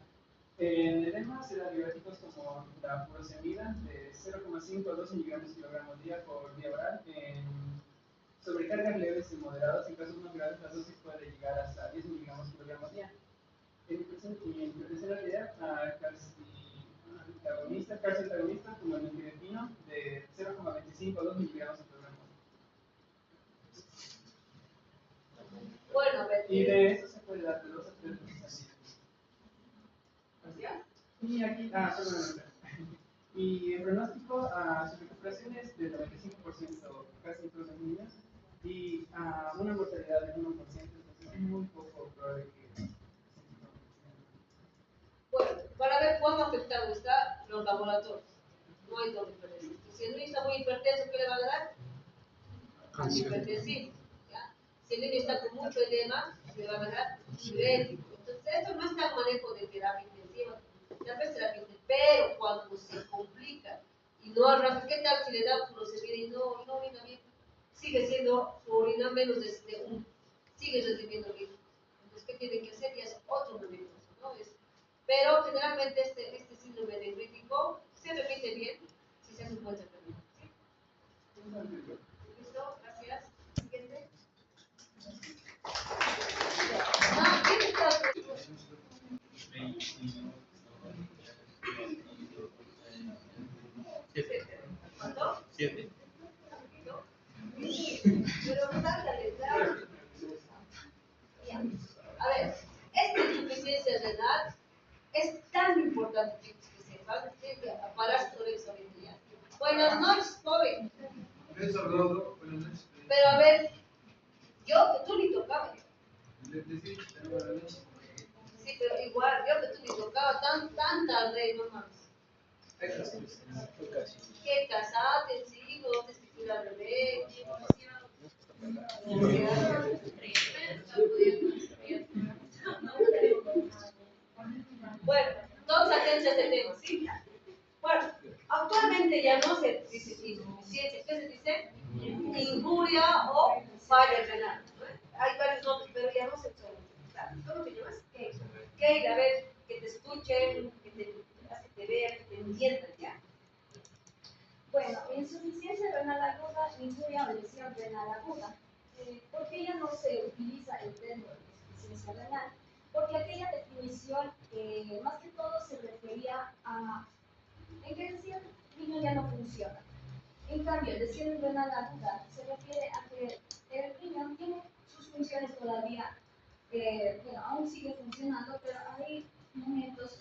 En edema se dan diuréticos como la furosemida de 0,5 a 2 miligramos kilogramos día por vía oral. En sobrecargas leves y moderadas, en casos más graves, la dosis puede llegar hasta 10 miligramos kilogramos día. En hipertensión arterial, calcio antagonista como el metilpino de 0,25 a 2 miligramos kilogramos. Bueno, a ver. Y de eso se puede dar de 2 a 3 veces al día. Y aquí, perdón. Y en pronóstico, su recuperación es del 95% casi en todos los niños y una mortalidad del 1%, entonces es muy poco probable que. Bueno, para ver cuán afectados están los laboratorios. No hay doble hipertensión. Si el niño está muy hipertenso, ¿qué le van a dar? Antihipertensivo. Si el niño está con mucho edema, le van a dar diurético. Entonces, esto no está en manejo de terapia intensiva, tal vez terapia intensiva, pero cuando se complica y no arranca, ¿qué tal si le da furosemida y no orina bien? Sigue siendo su orina menos de 1, sigue recibiendo bien. Entonces, ¿qué tiene que hacer? Ya es otro movimiento, ¿no? Pero generalmente este síndrome nefrítico se repite bien si se hace un buen tratamiento. ¿Sí? ¿Listo? Gracias. Siguiente. ¿Quién está? ¿Cuánto? 7. ¿No? Pero sácale, claro. A ver, esta insuficiencia renal es tan importante que sepan que parar su dolencia hoy en día. Buenas noches, joven. Pero a ver, tú ni tocaba. Sí, pero igual, yo que tú ni tocaba tan tarde, no mames. ¿Qué casate, sí? ¿No te escribir al bebé? Bueno, todos atentos a este tema, ¿sí? Bueno, actualmente ya no se dice insuficiencia, ¿qué se dice? Injuria o falla renal. ¿No? Hay varios nombres, pero ya no se usan. ¿Cómo te llamas? Kate. Kate, a ver, que te escuchen, que te entiendan, ¿ya? Bueno, insuficiencia renal aguda incluye a lesión renal aguda. ¿Por qué ya no se utiliza el término de insuficiencia renal? Porque aquella definición, más que todo, se refería a en que decía el riñón ya no funciona. En cambio, lesión renal aguda se refiere a que el riñón tiene sus funciones todavía, bueno, aún sigue funcionando, pero hay momentos,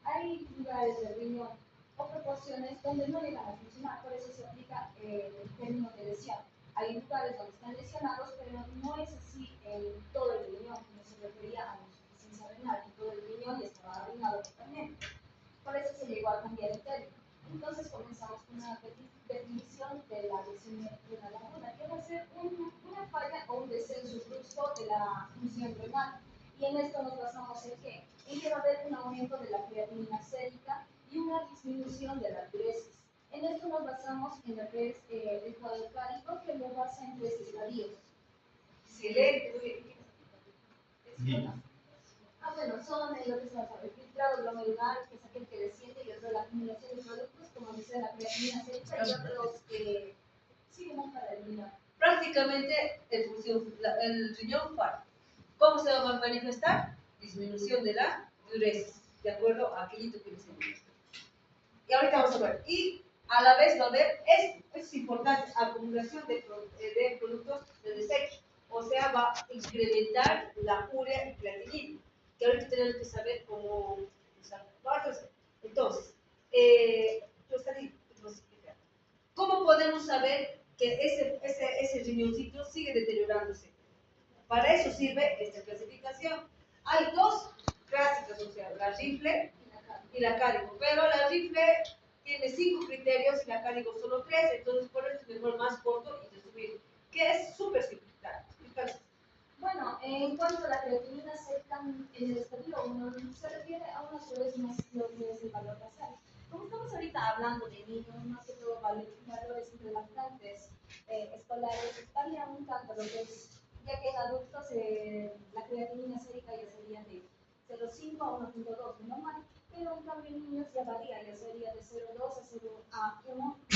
hay lugares del riñón o proporciones donde no llegan a funcionar, por eso se aplica el término de lesión. Hay lugares donde están lesionados, pero no es así en todo el riñón, como se refería a la insuficiencia renal, en todo el riñón y estaba arruinado totalmente. Por eso se llegó a cambiar el término. Entonces comenzamos con una definición de la lesión renal aguda, que va a ser una falla o un descenso brusco de la función renal. Y en esto nos basamos en qué? En que va a haber un aumento de la creatinina sérica y una disminución de la diuresis. En esto nos basamos en lo que es el cuadro clínico, que lo basa en 3 estadios. Excelente. Bueno, son lo que se llama el filtrado glomerular, que es aquel que desciende, y otro la acumulación de productos, como dice la creatinina sérica, y otros que siguen para el riñón. Prácticamente el riñón falla. ¿Cómo se va a manifestar? Disminución de la diuresis, de acuerdo a aquello que les enseñé. Y ahorita vamos a ver. Y a la vez va a haber esto, es importante, acumulación de productos de desecho. O sea, va a incrementar la urea y creatinina, que ahorita tenemos que saber cómo usar. Entonces, ¿cómo podemos saber que ese riñoncito sigue deteriorándose? Para eso sirve esta clasificación. Hay dos clásicas, o sea, la rifle y la cádico, pero la rifle tiene 5 criterios y la cádico solo 3, entonces por eso es mejor más corto y resumir, que es súper simple. Bueno, en cuanto a la creatinina sérica en el estadio 1, se refiere a unas pruebas más lo que es el valor basal. Como estamos ahorita hablando de niños, más que todo valores relactantes escolares, varía un tanto lo que es, ya que en adultos la creatinina sérica ya sería de 0,5 a 1,2 normal, pero en cambio en niños ya varía, ya sería de 0,2 a 1, que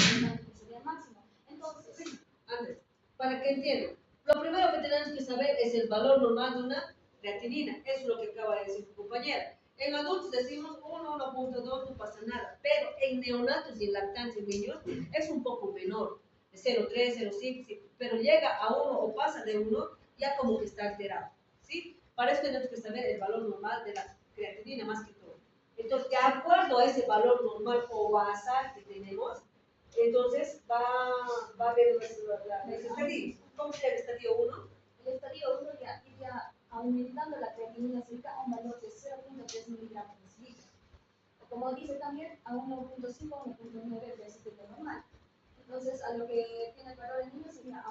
sería el máximo. Entonces, Andrés, para que entiendan, lo primero que tenemos que saber es el valor normal de una creatinina. Eso es lo que acaba de decir tu compañera. En adultos decimos 1, 1,2, no pasa nada. Pero en neonatos y en lactantes en niños es un poco menor. De 0,3, 0,5, pero llega a 1 o pasa de 1, ya como que está alterado. ¿Sí? Para eso tenemos que saber el valor normal de la creatinina más que todo. Entonces, de acuerdo a ese valor normal o basal que tenemos, entonces va a haber los estadios. ¿Cómo sería el estadio 1? el estadio 1 ya iría aumentando la creatinina sérica a un valor de 0,3 miligramos por decilitro. Como dice también, a 1,5 a 1,9 veces de lo normal. Entonces, a lo que tiene el valor del niño sería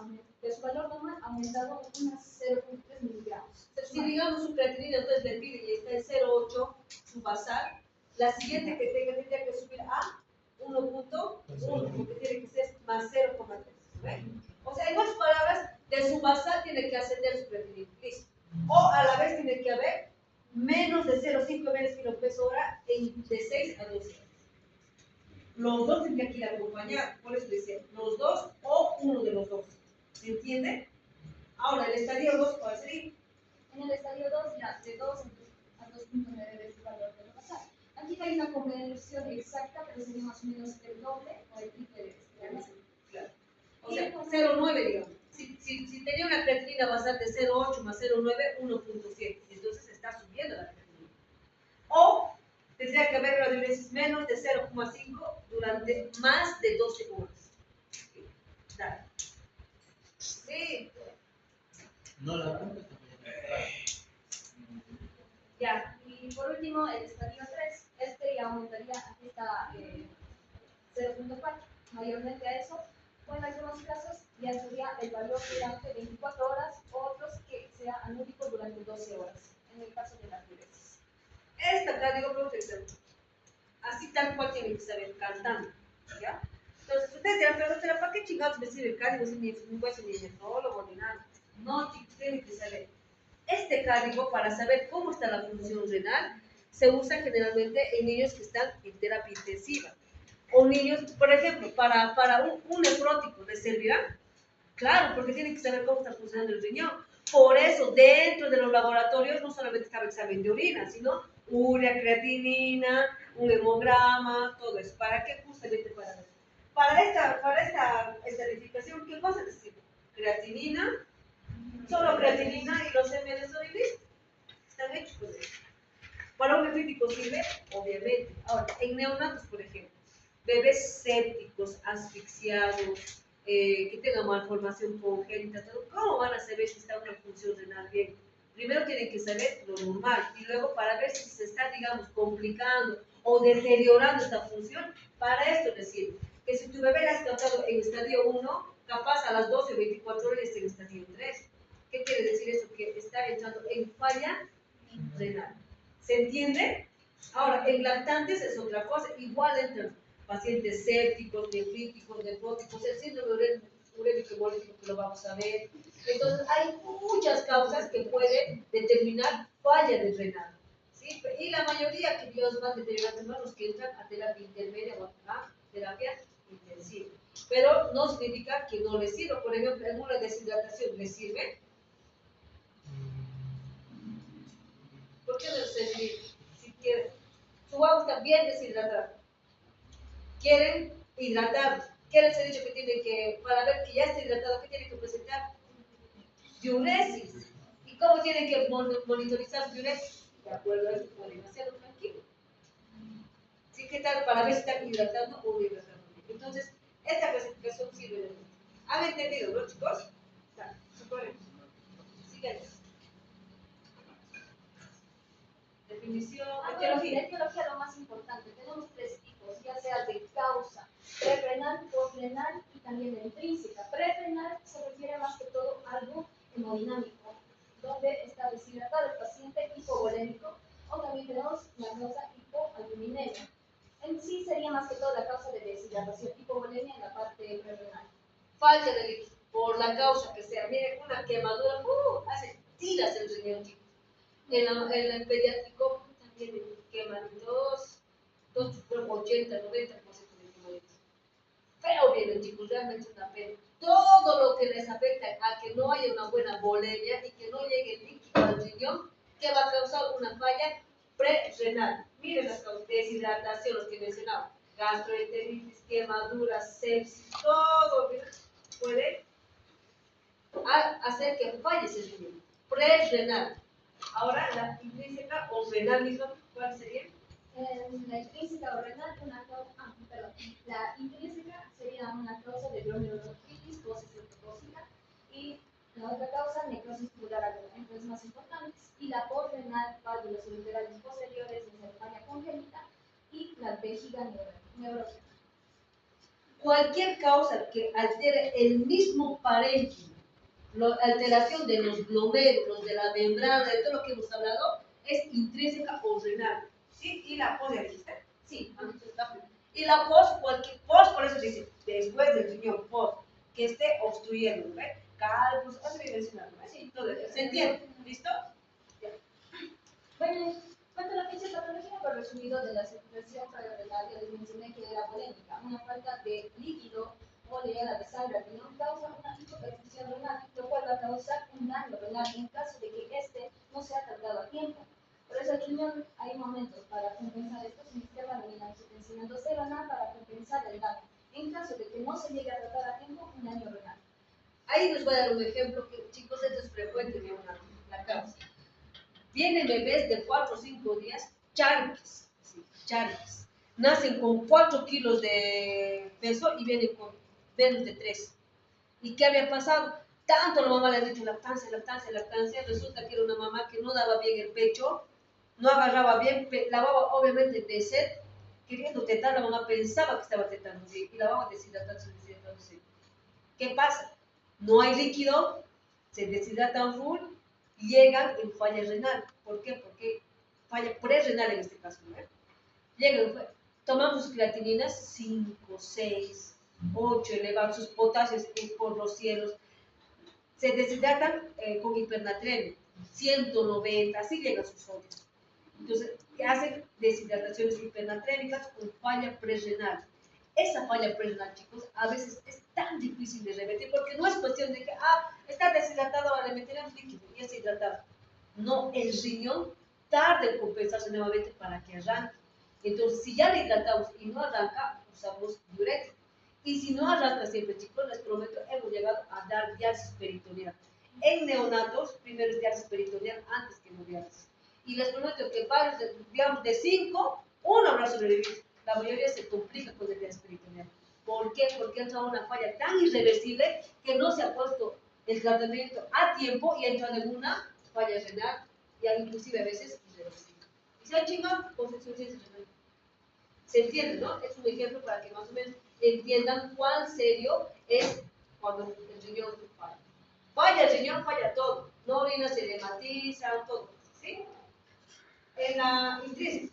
de su valor normal aumentado unas 0,3 miligramos. Si digamos su creatinina, entonces le pide y está en 0,8 su basal, la siguiente que tendría que subir a 1,1, porque tiene que ser más 0,3. O sea, en otras palabras, de su basal tiene que ascender su creatinina. Listo. O a la vez tiene que haber menos de 0,5 menos kilopeso hora de 6 a 12 horas. Los dos tendrían que ir acompañados, por eso decía, los dos o uno de los dos. ¿Se entiende? Ahora, el estadio 2, ¿cuál sería? En el estadio 2 ya de 2 a 2,9 veces el valor de lo basal. Aquí no hay una conversión exacta, pero sería más o menos el doble o el triple de este basal. Claro. O sea, 0,9 digamos. Si tenía una creatinina basal de 0,8 más 0,9, 1,7. Entonces está subiendo la creatinina. O tendría que haber una diuresis menos de 0,5 durante más de 12 horas. Dale. Sí. No la cuenta. Ya, y por último, el estadio 3, este ya aumentaría hasta 0,4. Mayormente a eso, o en algunos casos ya sería el valor durante 24 horas, o otros que sea anúrico durante 12 horas, en el caso de las diuresis. Esta acá digo protección. Así tal cual tiene que saber, cantando. ¿Ya? Entonces, ustedes dirán, pero ¿para qué chingados me sirve el código si ni voy a ser ni nefrólogo ni nada? No, chicos, tienen que saber. Este código, para saber cómo está la función renal, se usa generalmente en niños que están en terapia intensiva. O niños, por ejemplo, para un nefrótico, ¿les servirá? Claro, porque tienen que saber cómo está funcionando el riñón. Por eso, dentro de los laboratorios no solamente está el examen de orina, sino urea, creatinina, un hemograma, todo eso. ¿Para qué? Justamente para eso. Para esta estadificación, ¿qué cosa decir? Creatinina, solo creatinina y los ml de orina están hechos con eso. Para un nefrítico sirve, obviamente. Ahora, en neonatos, por ejemplo, bebés sépticos, asfixiados, que tengan malformación congénita, ¿cómo van a saber si está una función renal bien? Primero tienen que saber lo normal y luego para ver si se está, digamos, complicando o deteriorando esta función, para esto les sirve. Que si tu bebé la has tratado en estadio 1, capaz a las 12 o 24 horas esté en estadio 3. ¿Qué quiere decir eso? Que está entrando en falla renal. ¿Se entiende? Ahora, en lactantes es otra cosa, igual entran pacientes sépticos, nefríticos, nefróticos, el síndrome urémico hemolítico que lo vamos a ver. Entonces, hay muchas causas que pueden determinar falla de renal. ¿Sí? Y la mayoría que Dios va a determinar son los que entran a terapia intermedia o a terapia intensiva. Pero no significa que no les sirva. Por ejemplo, en una deshidratación, ¿les sirve? ¿Por qué no les sirve? Si quieren. Su agua está bien deshidratada. Quieren hidratar. ¿Qué les he dicho que tienen que, para ver que ya está hidratado, qué tienen que presentar? Diuresis. ¿Y cómo tienen que monitorizar su diuresis? De acuerdo a eso pueden hacerlo tranquilo. ¿Sí? ¿Qué tal? Para ver si están hidratando o no hidratando. Entonces, esta clasificación sirve de mucho. ¿Han entendido, no, chicos? Sigan. Definición, etiología. La etiología lo más importante. Tenemos tres tipos, ya sea de causa prerrenal, postrenal y también de intrínseca. Prerrenal se refiere más que todo a algo hemodinámico, donde está deshidratado el paciente hipovolémico, o también tenemos la causa hipoalbuminemia. En sí sería más que todo la causa de deshidratación, hipovolemia en la parte prerrenal. Falta de líquido, por la causa que sea. Miren, una quemadura, hace tiras el riñón, chicos. En el pediátrico también queman 80, 90% de quemadores. Feo vienen, chicos, realmente es una pena. Todo lo que les afecta a que no haya una buena volemia y que no llegue el líquido al riñón, que va a causar una falla prerrenal. Miren las causas, deshidratación, los que mencionaba, gastroenteritis, quemaduras, sepsis, todo puede hacer que falle ese riñón. Prerrenal. Ahora, la intrínseca o renal misma, ¿cuál sería? La intrínseca o renal, la intrínseca sería una causa de glomerulonefritis, posis estreptóxica, y la otra causa, necrosis tubular aguda, entonces más importantes, y la porrenal, válvulas ureterales posteriores, encefalía congénita, y la vejiga neurótica. Cualquier causa que altere el mismo parénquima, alteración de los glomérulos, de la membrana, de todo lo que hemos hablado, es intrínseca o renal. ¿Sí? ¿Y la pos ya dijiste? Sí, y la pos, cualquier pos, por eso dice, después del riñón, pos, que esté obstruyendo, ¿ves? Cálculos, hace bien mencionarlo, ¿ves? Sí, todo eso. ¿Se entiende? ¿Listo? Ya. Bueno, cuanto a la fisiopatología, por resumido de la circulación prerrenal, ya les mencioné que era polémica, una falta de líquido o llegada de sangre al riñón causa una hipoperfusión renal, lo cual va a causar un daño renal en caso de que este no sea tratado a tiempo. Por eso el riñón hay momentos para compensar esto, un sistema de angiotensina renal para compensar el daño. En caso de que no se llegue a tratar a tiempo, un daño renal. Ahí les voy a dar un ejemplo que, chicos, esto es frecuente de la causa. Vienen bebés de 4 o 5 días, charquis, ¿sí? Charquis. Nacen con 4 kilos de peso y vienen con menos de 3. ¿Y qué había pasado? Tanto la mamá le ha dicho lactancia, lactancia, lactancia, resulta que era una mamá que no daba bien el pecho, no agarraba bien, la baba obviamente de sed, queriendo tetar, la mamá pensaba que estaba tetando y la baba deshidratándose. ¿Qué pasa? No hay líquido, se deshidratan full, llegan en falla renal. ¿Por qué? Porque falla prerrenal en este caso, ¿no? Llegan, toman sus creatininas 5, 6, 8, elevan sus potasios por los cielos, se deshidratan con hipernatremia, 190, así llegan sus sodios. Entonces, que hacen deshidrataciones hipernatrémicas con falla prerrenal. Esa falla prerrenal, chicos, a veces es tan difícil de revertir porque no es cuestión de que, está deshidratado, ahora le meteremos líquido y ya está hidratado. No, el riñón tarda en compensarse nuevamente para que arranque. Entonces, si ya le hidratamos y no arranca, usamos diurético. Y si no arranca siempre, chicos, les prometo, hemos llegado a dar diálisis peritoneal. En neonatos, primero es diálisis peritoneal antes que no diálisis. Y les prometo que varios, digamos, de 5, uno habrá sobrevivido. La mayoría se complica con el diálisis peritoneal. ¿Por qué? Porque entra una falla tan irreversible que no se ha puesto el tratamiento a tiempo y entra en una falla renal y inclusive a veces irreversible. Y se ha chingado con insuficiencia renal. ¿Se entiende, no? Es un ejemplo para que más o menos entiendan cuán serio es cuando el riñón falla. Falla el riñón, falla todo. No orina, se hematiza, todo. ¿Sí? En la intrínseca.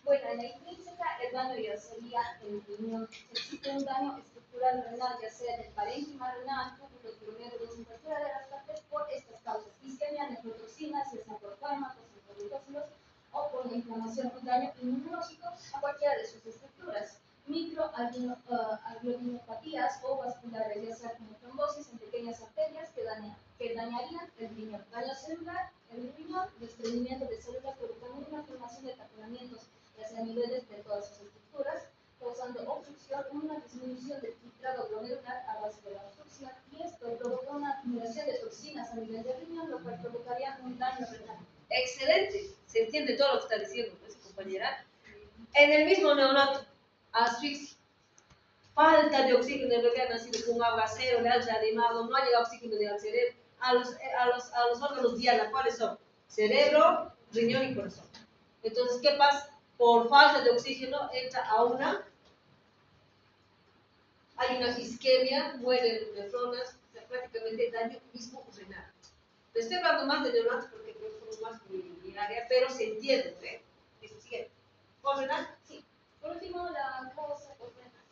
Bueno, en la intrínseca el daño ya sería el riñón. Existe un daño estructural renal, ya sea del parénquima renal, túbulos, glomérulos, infraestructura de las partes por estas causas. Isquemia, nefrotoxinas, ya sea por fármacos, intramucósidos, o por la inflamación, un daño inmunológico a cualquiera de sus estructuras. Microalbuminupatías o vasculares, ya sea como trombosis en pequeñas arterias que dañarían el riñón. Daño celular, el riñón, desprendimiento de células provocando una formación de taponamientos, ya sea a niveles de todas sus estructuras, causando obstrucción, una disminución del filtrado glomerular a base de la obstrucción, y esto provoca una acumulación de toxinas a nivel del riñón, lo cual provocaría un daño renal. Excelente, se entiende todo lo que está diciendo, pues, compañera. En el mismo neonato, asfixia, falta de oxígeno, el bebé ha nacido con un aguacero, le han reanimado, no ha llegado oxígeno ni al cerebro, a los órganos diana, ¿cuáles son? Cerebro, riñón y corazón. Entonces, ¿qué pasa? Por falta de oxígeno entra hay una isquemia, mueren nefronas, o sea, prácticamente daño mismo renal. Le estoy hablando más de neonatos porque es más mi área, pero se entiende, ¿eh? Eso sigue. ¿Por renal? Sí. Por último, la causa por renal.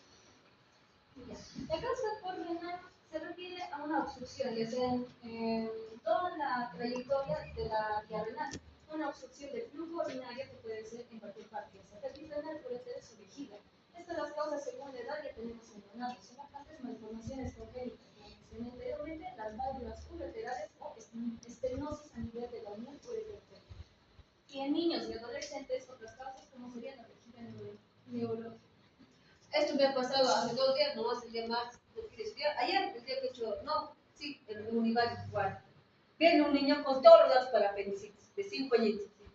La causa por renal se refiere a una obstrucción, ya sea en toda la trayectoria de la vía renal. Una obstrucción del flujo urinario que puede ser en cualquier parte, ya sea pelvis renal, puede ser su vejiga. Estas las causas según la edad que tenemos en neonatos. Son bastantes malformaciones congénitas, como mencioné anteriormente, las válvulas ureterales o estenosis a nivel de la unión ureteral. Y en niños y adolescentes, otras causas como sería la vejiga neurológica. Esto me ha pasado hace 2 días, no hace el día más, ayer, el día que he hecho, no, sí, en el Univalle igual. Viene un niño con todos los datos para apendicitis, de 5 añitos. ¿Sí?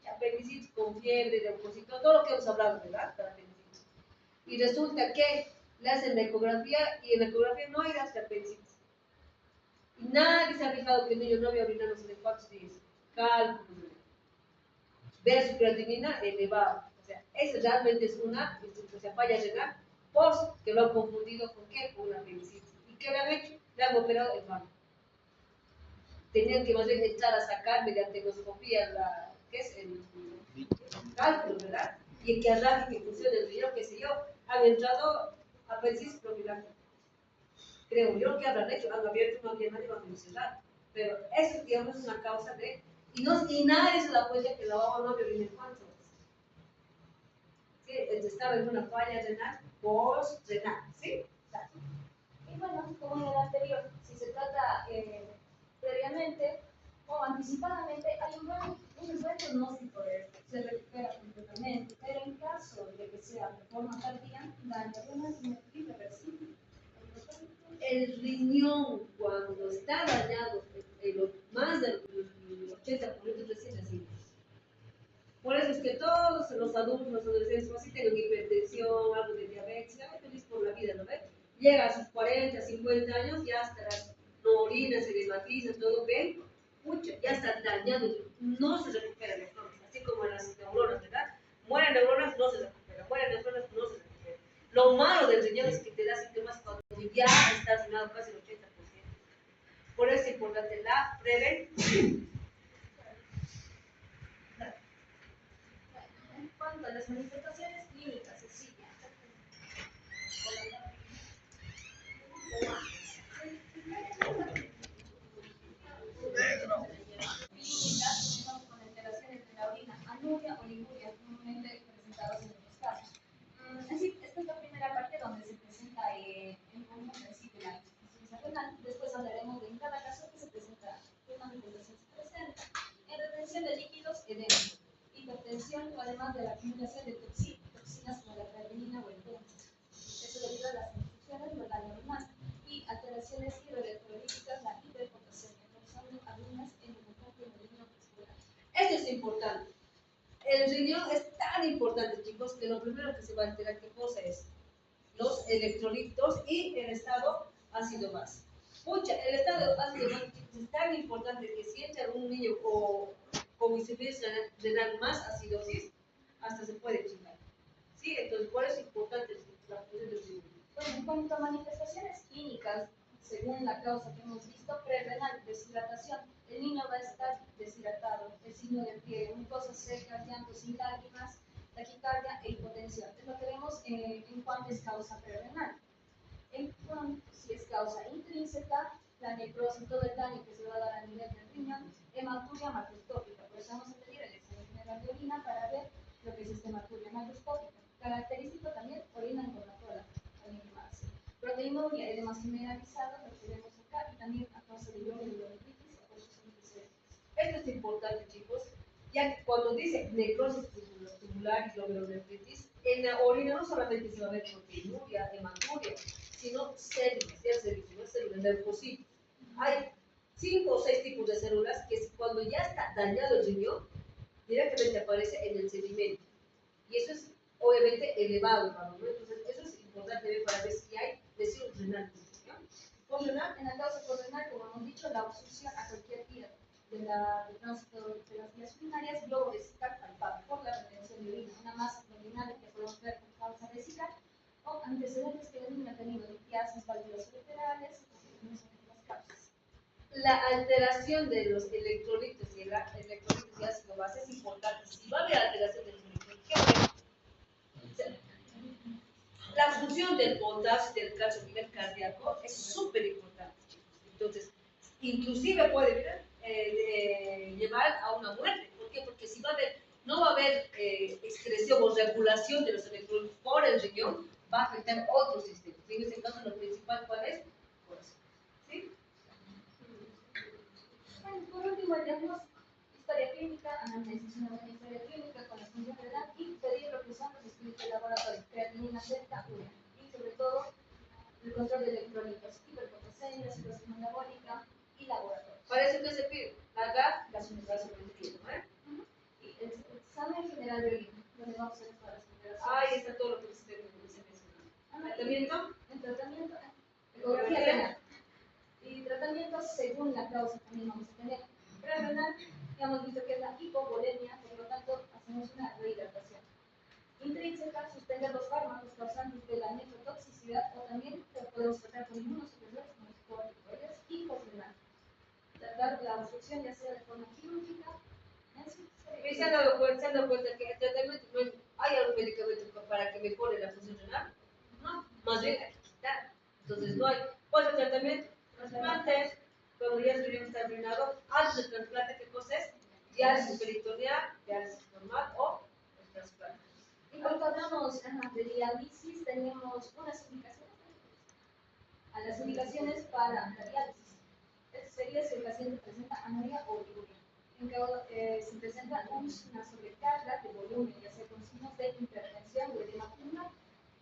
Apendicitis con fiebre, leucocito, todo lo que hemos hablado, ¿verdad? Para apendicitis. Y resulta que le hacen la ecografía y en la ecografía no hay rastro de apendicitis. Y nadie se ha fijado que el niño no había orinado hace 4 días. Cálculos. Ver su creatinina elevada. O sea, eso realmente es una falla renal post que lo han confundido con qué, con una apendicitis. ¿Y qué le han hecho? Le han operado el mano. Tenían que más bien entrar a sacar mediante endoscopía ¿qué es? El cálculo, ¿verdad? Y que arranque, que funcione el riñón, qué sé yo, han entrado a apendicitis profiláctica. Creo yo que habrán hecho, han abierto una pierna y van a cerrar. Pero eso, digamos, es una causa de... Y nadie se da cuenta que la baba no viene cuánto. ¿Sí? Estaba en una falla renal post-renal, ¿sí? Exacto. Y bueno, como en el anterior, si se trata previamente o anticipadamente, hay un buen diagnóstico de esto, se recupera completamente, pero en caso de que sea de forma tardía, daño renal irreversible. El riñón, cuando está dañado, más del 80% recién nacidos. Por eso es que todos los adultos, los adolescentes, así tengan hipertensión, algo de diabetes, ya feliz por la vida, ¿no ves? Llega a sus 40, 50 años, ya hasta las no orina, se desmatiza, todo bien, mucho, ya está dañado, no se recupera neuronas, así como en las neuronas, ¿verdad? Mueren neuronas, no se recupera, mueren neuronas, no se recupera. Lo malo del riñón es que te da síntomas cuando ya está dañado casi el 80%. Por eso es importante la prevención. En cuanto a las manifestaciones clínicas, clínicas, con alteraciones de la orina, anuria de la acumulación de toxinas como la creatinina o el PEMS. Eso debido a las infecciones del daño renal y alteraciones hidroelectrolíticas, la hiperpotasemia, causando algunas en el ejemplo del niño preescolar. Esto es importante. El riñón es tan importante, chicos, que lo primero que se va a alterar, ¿qué cosa es? Los electrolitos y el estado ácido base. Pucha, el estado ácido base es tan importante que si entra un niño con insuficiencia renal más acidosis, hasta se puede chingar. ¿Sí? Entonces, ¿cuál es importante la función del riñón? Bueno, en cuanto a manifestaciones clínicas, según la causa que hemos visto, prerrenal, deshidratación, el niño va a estar deshidratado, el signo de fiebre, mucosas secas, llanto sin lágrimas, taquicardia e hipotensión. Es lo que vemos en cuanto es causa prerrenal. En cuanto si es causa intrínseca, la necrosis, todo el daño que se va a dar a nivel del riñón, hematuria macroscópica. Por eso vamos a medir el examen general de orina para ver lo que es esta hematuria macroscópica. Característico también, orina con la cola, también más. Proteinuria, edema generalizado, lo que vemos acá, y también a causa de glomerulonefritis y apoyos. Esto es importante, chicos, ya que cuando dice necrosis tubular y glomerulonefritis, en la orina no solamente se va a ver proteinuria, hematuria, sino células, ya se dice, ¿no? Células, leucocitos. Hay 5 o 6 tipos de células que cuando ya está dañado el riñón, directamente aparece en el sedimento. Y eso es obviamente elevado, ¿no? Entonces, eso es importante ver para ver si hay lesión renal. Renal, en la causa renal, como hemos dicho, la obstrucción a cualquier vía del tránsito de las vías urinarias, globo vesical palpable por la retención de orina, una masa abdominal que podemos ver con causa vesical, o antecedentes que el niño ha tenido de piazas, válvulas ureterales, no son las causas. La alteración de los electrolitos y electrolitos y ácido base es importante. Si va a haber alteración del electrolito, ¿qué va a haber? La función del potasio y del calcio a nivel cardíaco es súper importante, chicos. Entonces, inclusive puede llevar a una muerte. ¿Por qué? Porque si va a haber, no va a haber excreción o regulación de los electrolitos por el riñón, va a afectar otros sistemas. En este caso, lo principal, ¿cuál es? Corazón. ¿Sí? Bueno, por último, el diagnóstico. Historia clínica, análisis una buena historia clínica con la función renal y pedir lo que son los estudios de laboratorio, creatinina, delta, urea. Y sobre todo, el control de electrolitos, hiperpotasemia, cirrosis metabólica y laboratorio. Para eso, ¿qué se pide? La gasometría, ¿no? Y el examen general de orina, donde vamos a hacer todas las operaciones. Ahí está todo lo que se menciona. ¿Tratamiento? El tratamiento, ecografía renal. Y tratamiento según la causa también vamos a tener. Prerrenal, ya hemos visto que es la hipovolemia, por lo tanto hacemos una rehidratación. Intrínseca, suspender los fármacos causantes de la nefrotoxicidad o también podemos tratar con inmunosupresores como los corticoides y posrenal. Tratar la obstrucción ya sea de forma quirúrgica. ¿Se han dado cuenta que el tratamiento no hay algún medicamento para que mejore la función renal? No, más bien hay que quitar. Entonces no hay. ¿Cuál es el tratamiento? Trasplantes, cuando ya el riñón está arruinado, antes del trasplante, ¿qué cosa es? Diálisis peritoneal, diálisis normal o el trasplante. Y cuando hablamos de diálisis, tenemos unas indicaciones. A las indicaciones para la diálisis. Esto sería si el paciente presenta anuria o oliguria. En caso se presenta una sobrecarga de volumen, ya sea con signos de hipertensión o edema pulmonar,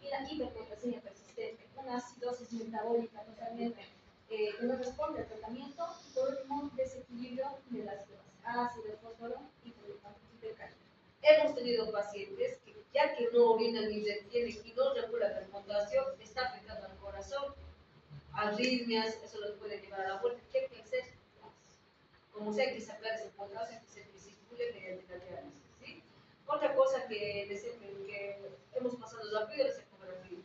y la hiperpotasemia persistente, una acidosis metabólica totalmente que no responde al tratamiento, y por último, desequilibrio de las drogas, ácido, fósforo y hipercalcio. Hemos tenido pacientes que, ya que no orinan ni retienen y no regulan el potasio, está afectando al corazón, arritmias, eso los puede llevar a la muerte. ¿Qué hay que hacer? Como sea, hay que sacar ese potasio, que se circule mediante la diálisis. ¿Sí? Otra cosa que hemos pasado rápido es la ecografía.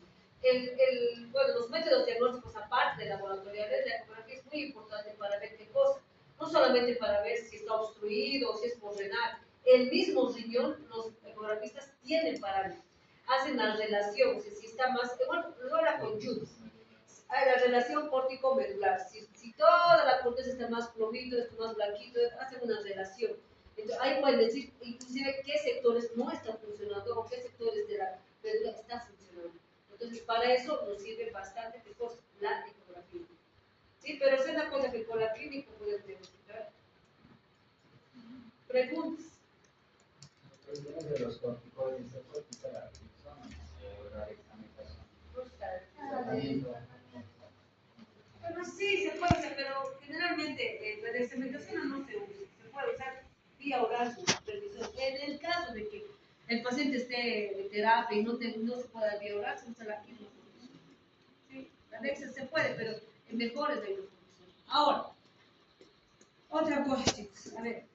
Bueno, los métodos diagnósticos, aparte de laboratoriales, la ecografía es muy importante para ver qué cosa. No solamente para ver si está obstruido o si es por renal. El mismo riñón, los ecografistas tienen parámetros. Hacen la relación, o sea, si está más, bueno, luego la conjunta. Hay la relación córtico-medular. Si toda la corteza está más plomito, está más blanquito, hacen una relación. Entonces, ahí pueden decir, inclusive, qué sectores no están funcionando o qué sectores de la médula están funcionando. Entonces, para eso nos sirve bastante la ecografía. Sí, pero es una cosa que con la clínica pueden diagnosticar. Preguntas. El tema de los corticoides Bueno, sí, se puede usar, pero generalmente la dexametasona no se usa. Se puede usar vía oral su supervisión. En el caso de que el paciente esté en terapia y no se pueda dar vía oral, se usa la quimioterapia. Sí, la dexa se puede, pero es mejor es la quimioterapia. Ahora, otra cosa, chicos. A ver.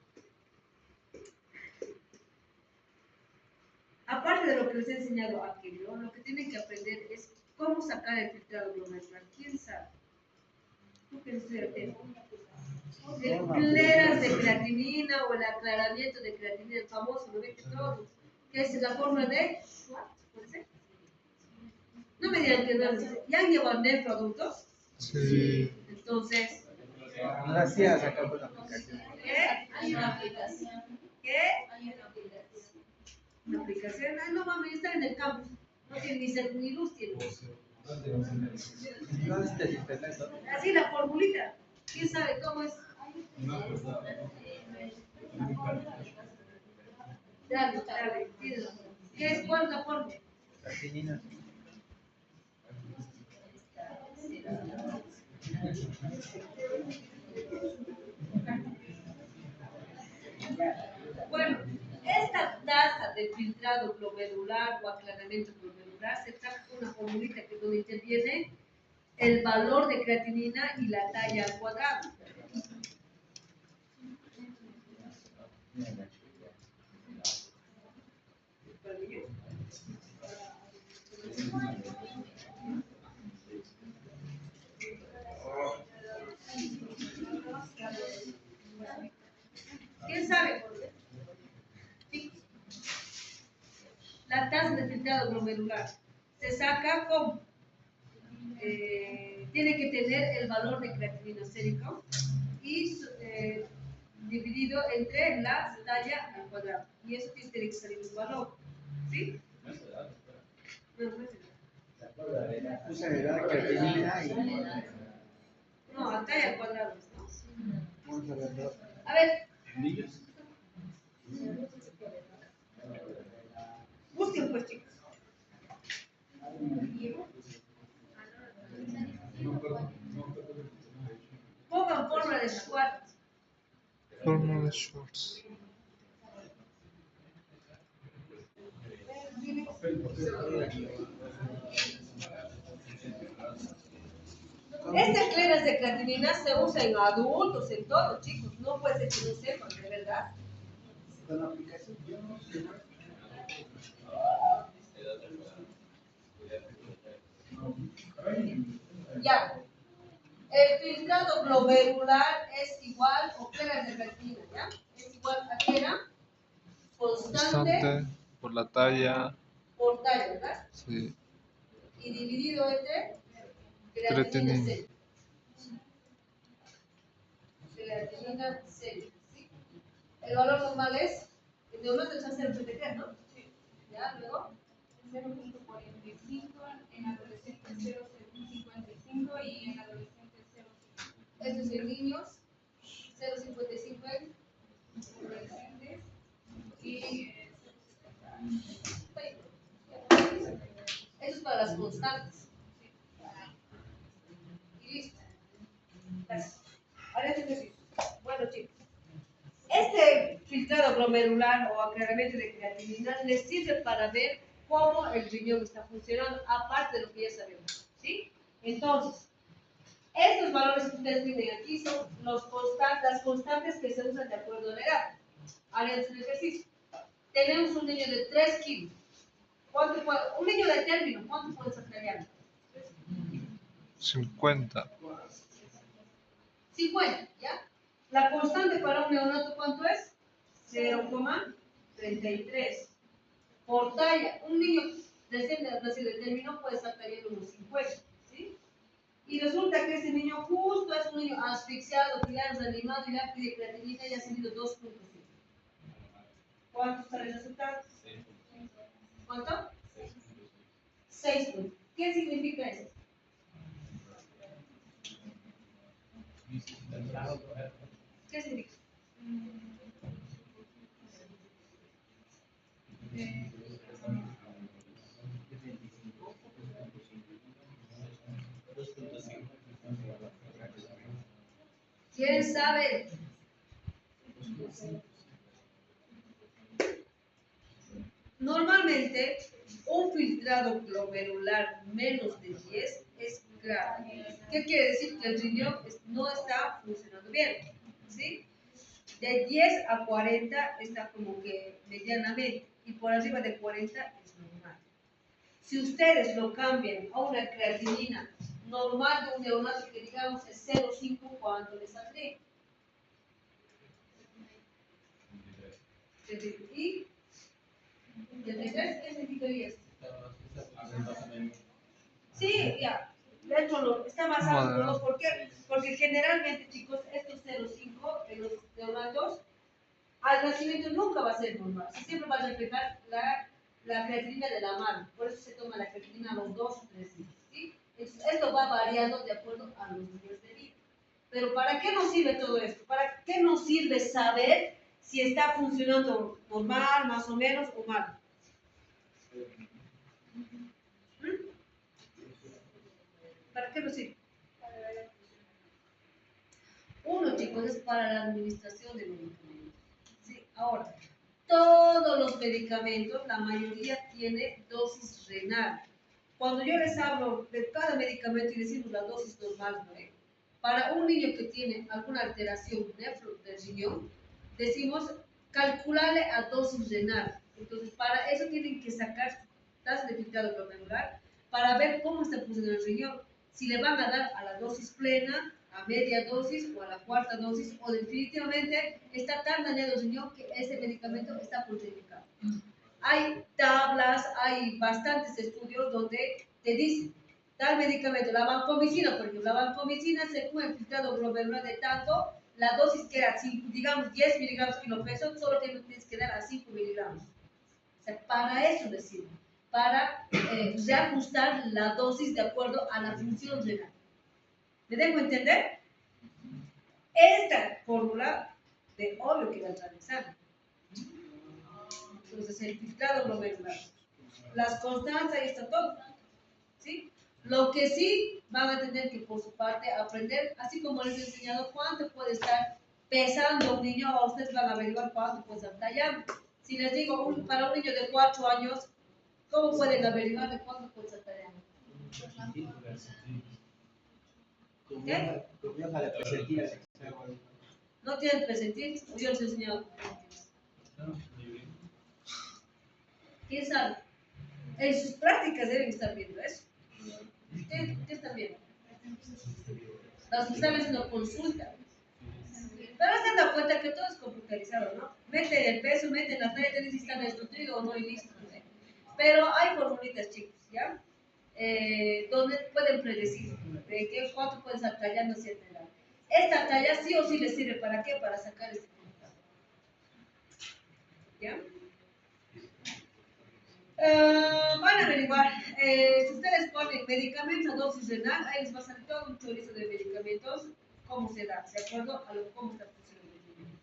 Aparte de lo que les he enseñado aquí, ¿no? Lo que tienen que aprender es cómo sacar el filtrado glomerular. ¿Quién sabe? ¿Tú qué estudias? El cleras de creatinina o el aclaramiento de creatinina, el famoso, lo ven que todos, que es la forma de Schwartz, ¿puede ser? No me digan que no, ¿ya han llevado nefro adultos? Sí. Entonces, Gracias, acá por la aplicación. ¿qué? Hay una aplicación. ¿Qué? Hay una aplicación. Una aplicación, ah, no mames, está en el campus, no tiene ni ser ni luz, tiene. ¿Dónde está el internet? Así la formulita, ¿quién sabe cómo es? Dale, dale, tienes razón. ¿Qué es? ¿Cuál es la fórmula? Creatinina. Bueno, esta tasa de filtrado glomerular o aclaramiento glomerular se trata con una formulita que donde interviene el valor de creatinina y la talla al cuadrado. ¿Quién sabe? Sí. La tasa de filtrado glomerular se saca con tiene que tener el valor de creatinina sérico y dividido entre la talla al cuadrado. Y eso tiene que salir un valor. ¿Sí? No, no es edad. Usa la creatinina y No, a talla al cuadrado. ¿No? vamos a ver dos. A ver, busquen pues, chicos. Pongan fórmula de Schwartz. Fórmula de Schwartz. Estas cleras de creatinina se usa en adultos, en todos, chicos. No puede ser que no sepan, de verdad. Con la aplicación yo no sé. Ya. El filtrado glomerular es igual, o cleras de creatinina, ¿ya? Es igual a que era constante Constante por la talla. por talla, ¿verdad? Sí. Y dividido entre creatinina Creatinina. C. Creatinina C. ¿Sí? El valor normal es, el normal es 0,33, ¿no? Ya, luego, 0.45, en adolescentes 0.55 y en adolescentes 0.5. esto es en niños, 0,55 en Adolescentes y eso es para las constantes. Y listo. Gracias. Ahora este ejercicio. Bueno, chicos. Este filtrado glomerular o aclaramiento de creatinina les sirve para ver cómo el riñón está funcionando, aparte de lo que ya sabemos. ¿Sí? Entonces, estos valores que ustedes tienen aquí son las constantes que se usan de acuerdo a la edad. Haremos un ejercicio. Tenemos un niño de 3 kilos. Un niño de término, ¿cuánto puede sacar ya? 50. 50, ¿ya? La constante para un neonato, ¿cuánto es? 0,33. Por talla, un niño recién nacido de término puede estar tallando unos 50, ¿sí? Y resulta que ese niño justo es un niño asfixiado, que ya es animado y ya pide creatinina y ha subido 2.5. ¿Cuánto sale el resultado? ¿Cuánto? 6 puntos. ¿Qué significa eso? ¿Qué significa? ¿Quién sabe? Normalmente, un filtrado glomerular menos de 10 es grave. ¿Qué quiere decir? Que el riñón no está funcionando bien. ¿Sí? De 10 a 40 está como que medianamente y por arriba de 40 es normal. Si ustedes lo cambian a una creatinina normal de un neonato que digamos es 0,5, ¿cuánto les saldría? ¿Y? ¿Qué significaría esto? Sí, ya. De hecho, está más alto, ¿no? ¿Por qué? Porque generalmente, chicos, estos 0,5 en los neonatos, al nacimiento nunca va a ser normal. Siempre va a reflejar la creatinina de la madre. Por eso se toma la creatinina a los 2 o 3 días. ¿Sí? Esto va variando de acuerdo a los días de vida. Pero ¿para qué nos sirve todo esto? ¿Para qué nos sirve saber si está funcionando normal, más o menos, o mal? ¿Para qué nos sirve? Uno, chicos, es para la administración de medicamentos. ¿Sí? Ahora, todos los medicamentos, la mayoría tiene dosis renal. Cuando yo les hablo de cada medicamento y decimos la dosis normal, ¿no? Para un niño que tiene alguna alteración del riñón, decimos calcularle a dosis renal. Entonces, para eso tienen que sacar su tasa de filtrado glomerular para ver cómo está funcionando el riñón. Si le van a dar a la dosis plena, a media dosis o a la cuarta dosis, o definitivamente está tan dañado el riñón que ese medicamento está contraindicado. Hay tablas, hay bastantes estudios donde te dicen tal medicamento, la vancomicina, por ejemplo, la vancomicina según el filtrado glomerular de tanto, la dosis que era, digamos, 10 miligramos kilopeso, solo tienes que dar a 5 miligramos. O sea, para eso les sirve, para reajustar la dosis de acuerdo a la función renal. ¿Me dejo entender? Esta fórmula, de obvio que va a entrar en examen. Entonces, el filtrado glomerular, las constantes, ahí está todo. ¿Sí? Lo que sí van a tener que, por su parte, aprender, así como les he enseñado cuánto puede estar pesando un niño, a ustedes van a averiguar cuánto puede estar tallando. Si les digo, para un niño de 4 años, ¿cómo pueden averiguar de cuánto puede estar tallando? ¿Qué? No tienen presentir, yo les he enseñado. ¿Quién sabe? En sus prácticas deben estar viendo eso. ¿Qué están viendo? Los que están haciendo consulta. Pero se han dado cuenta que todo es computarizado, ¿no? Meten el peso, meten la talla, te dicen si está desnutrido o no y listo. ¿No? Pero hay formulitas, chicos, ¿ya? Donde pueden predecir cuánto pueden estar tallando cierta edad. Esta talla sí o sí les sirve ¿para qué? Para sacar este computador. ¿Ya? Van a averiguar, si ustedes ponen medicamentos a dosis renal, ahí les va a salir todo un chorizo de medicamentos, cómo se da, ¿de acuerdo a cómo está funcionando el medicamento?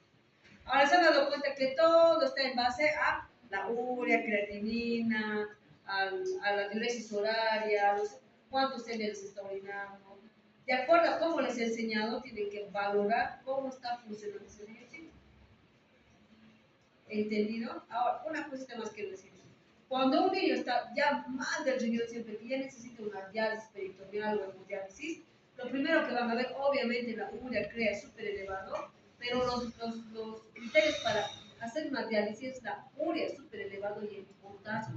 Ahora se han dado cuenta que todo está en base a la urea, creatinina, a la diuresis horaria, cuántos ml se está orinando. De acuerdo a cómo les he enseñado, tienen que valorar cómo está funcionando ese riñoncito. ¿Entendido? Ahora, una cosita más que decir. Cuando un niño está ya mal del riñón, siempre que ya necesita una diálisis peritoneal o hemodiálisis, lo primero que van a ver, obviamente, la urea crea súper elevado, pero los criterios para hacer una diálisis es la urea súper elevado y el potasio.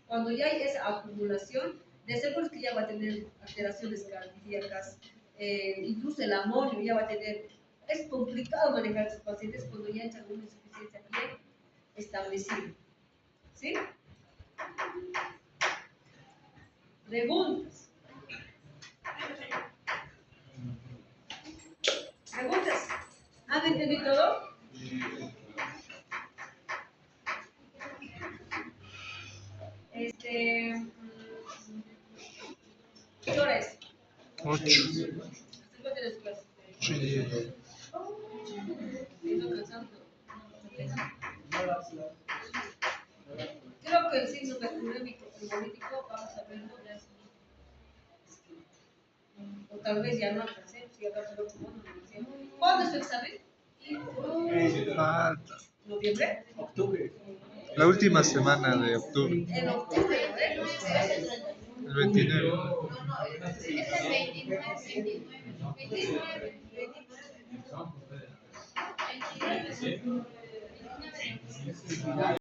Cuando ya hay esa acumulación, de seguro es que ya va a tener alteraciones cardíacas, incluso el amonio ya va a tener. Es complicado manejar a sus pacientes cuando ya entran una insuficiencia bien establecida. ¿Sí? Preguntas. ¿Preguntas? ¿Han entendido todo? ¿Qué hora es? 8. ¿Hasta tienes clase? 8:10. Estoy cansado. Creo que el síndrome urémico hemolítico, vamos a verlo. O tal vez ya no alcancé, si acaso lo como no decía. ¿Cuándo es tu examen? Falta. ¿Noviembre? Octubre. La última semana de octubre, En octubre, ¿no? el 29. Es el 29, 29.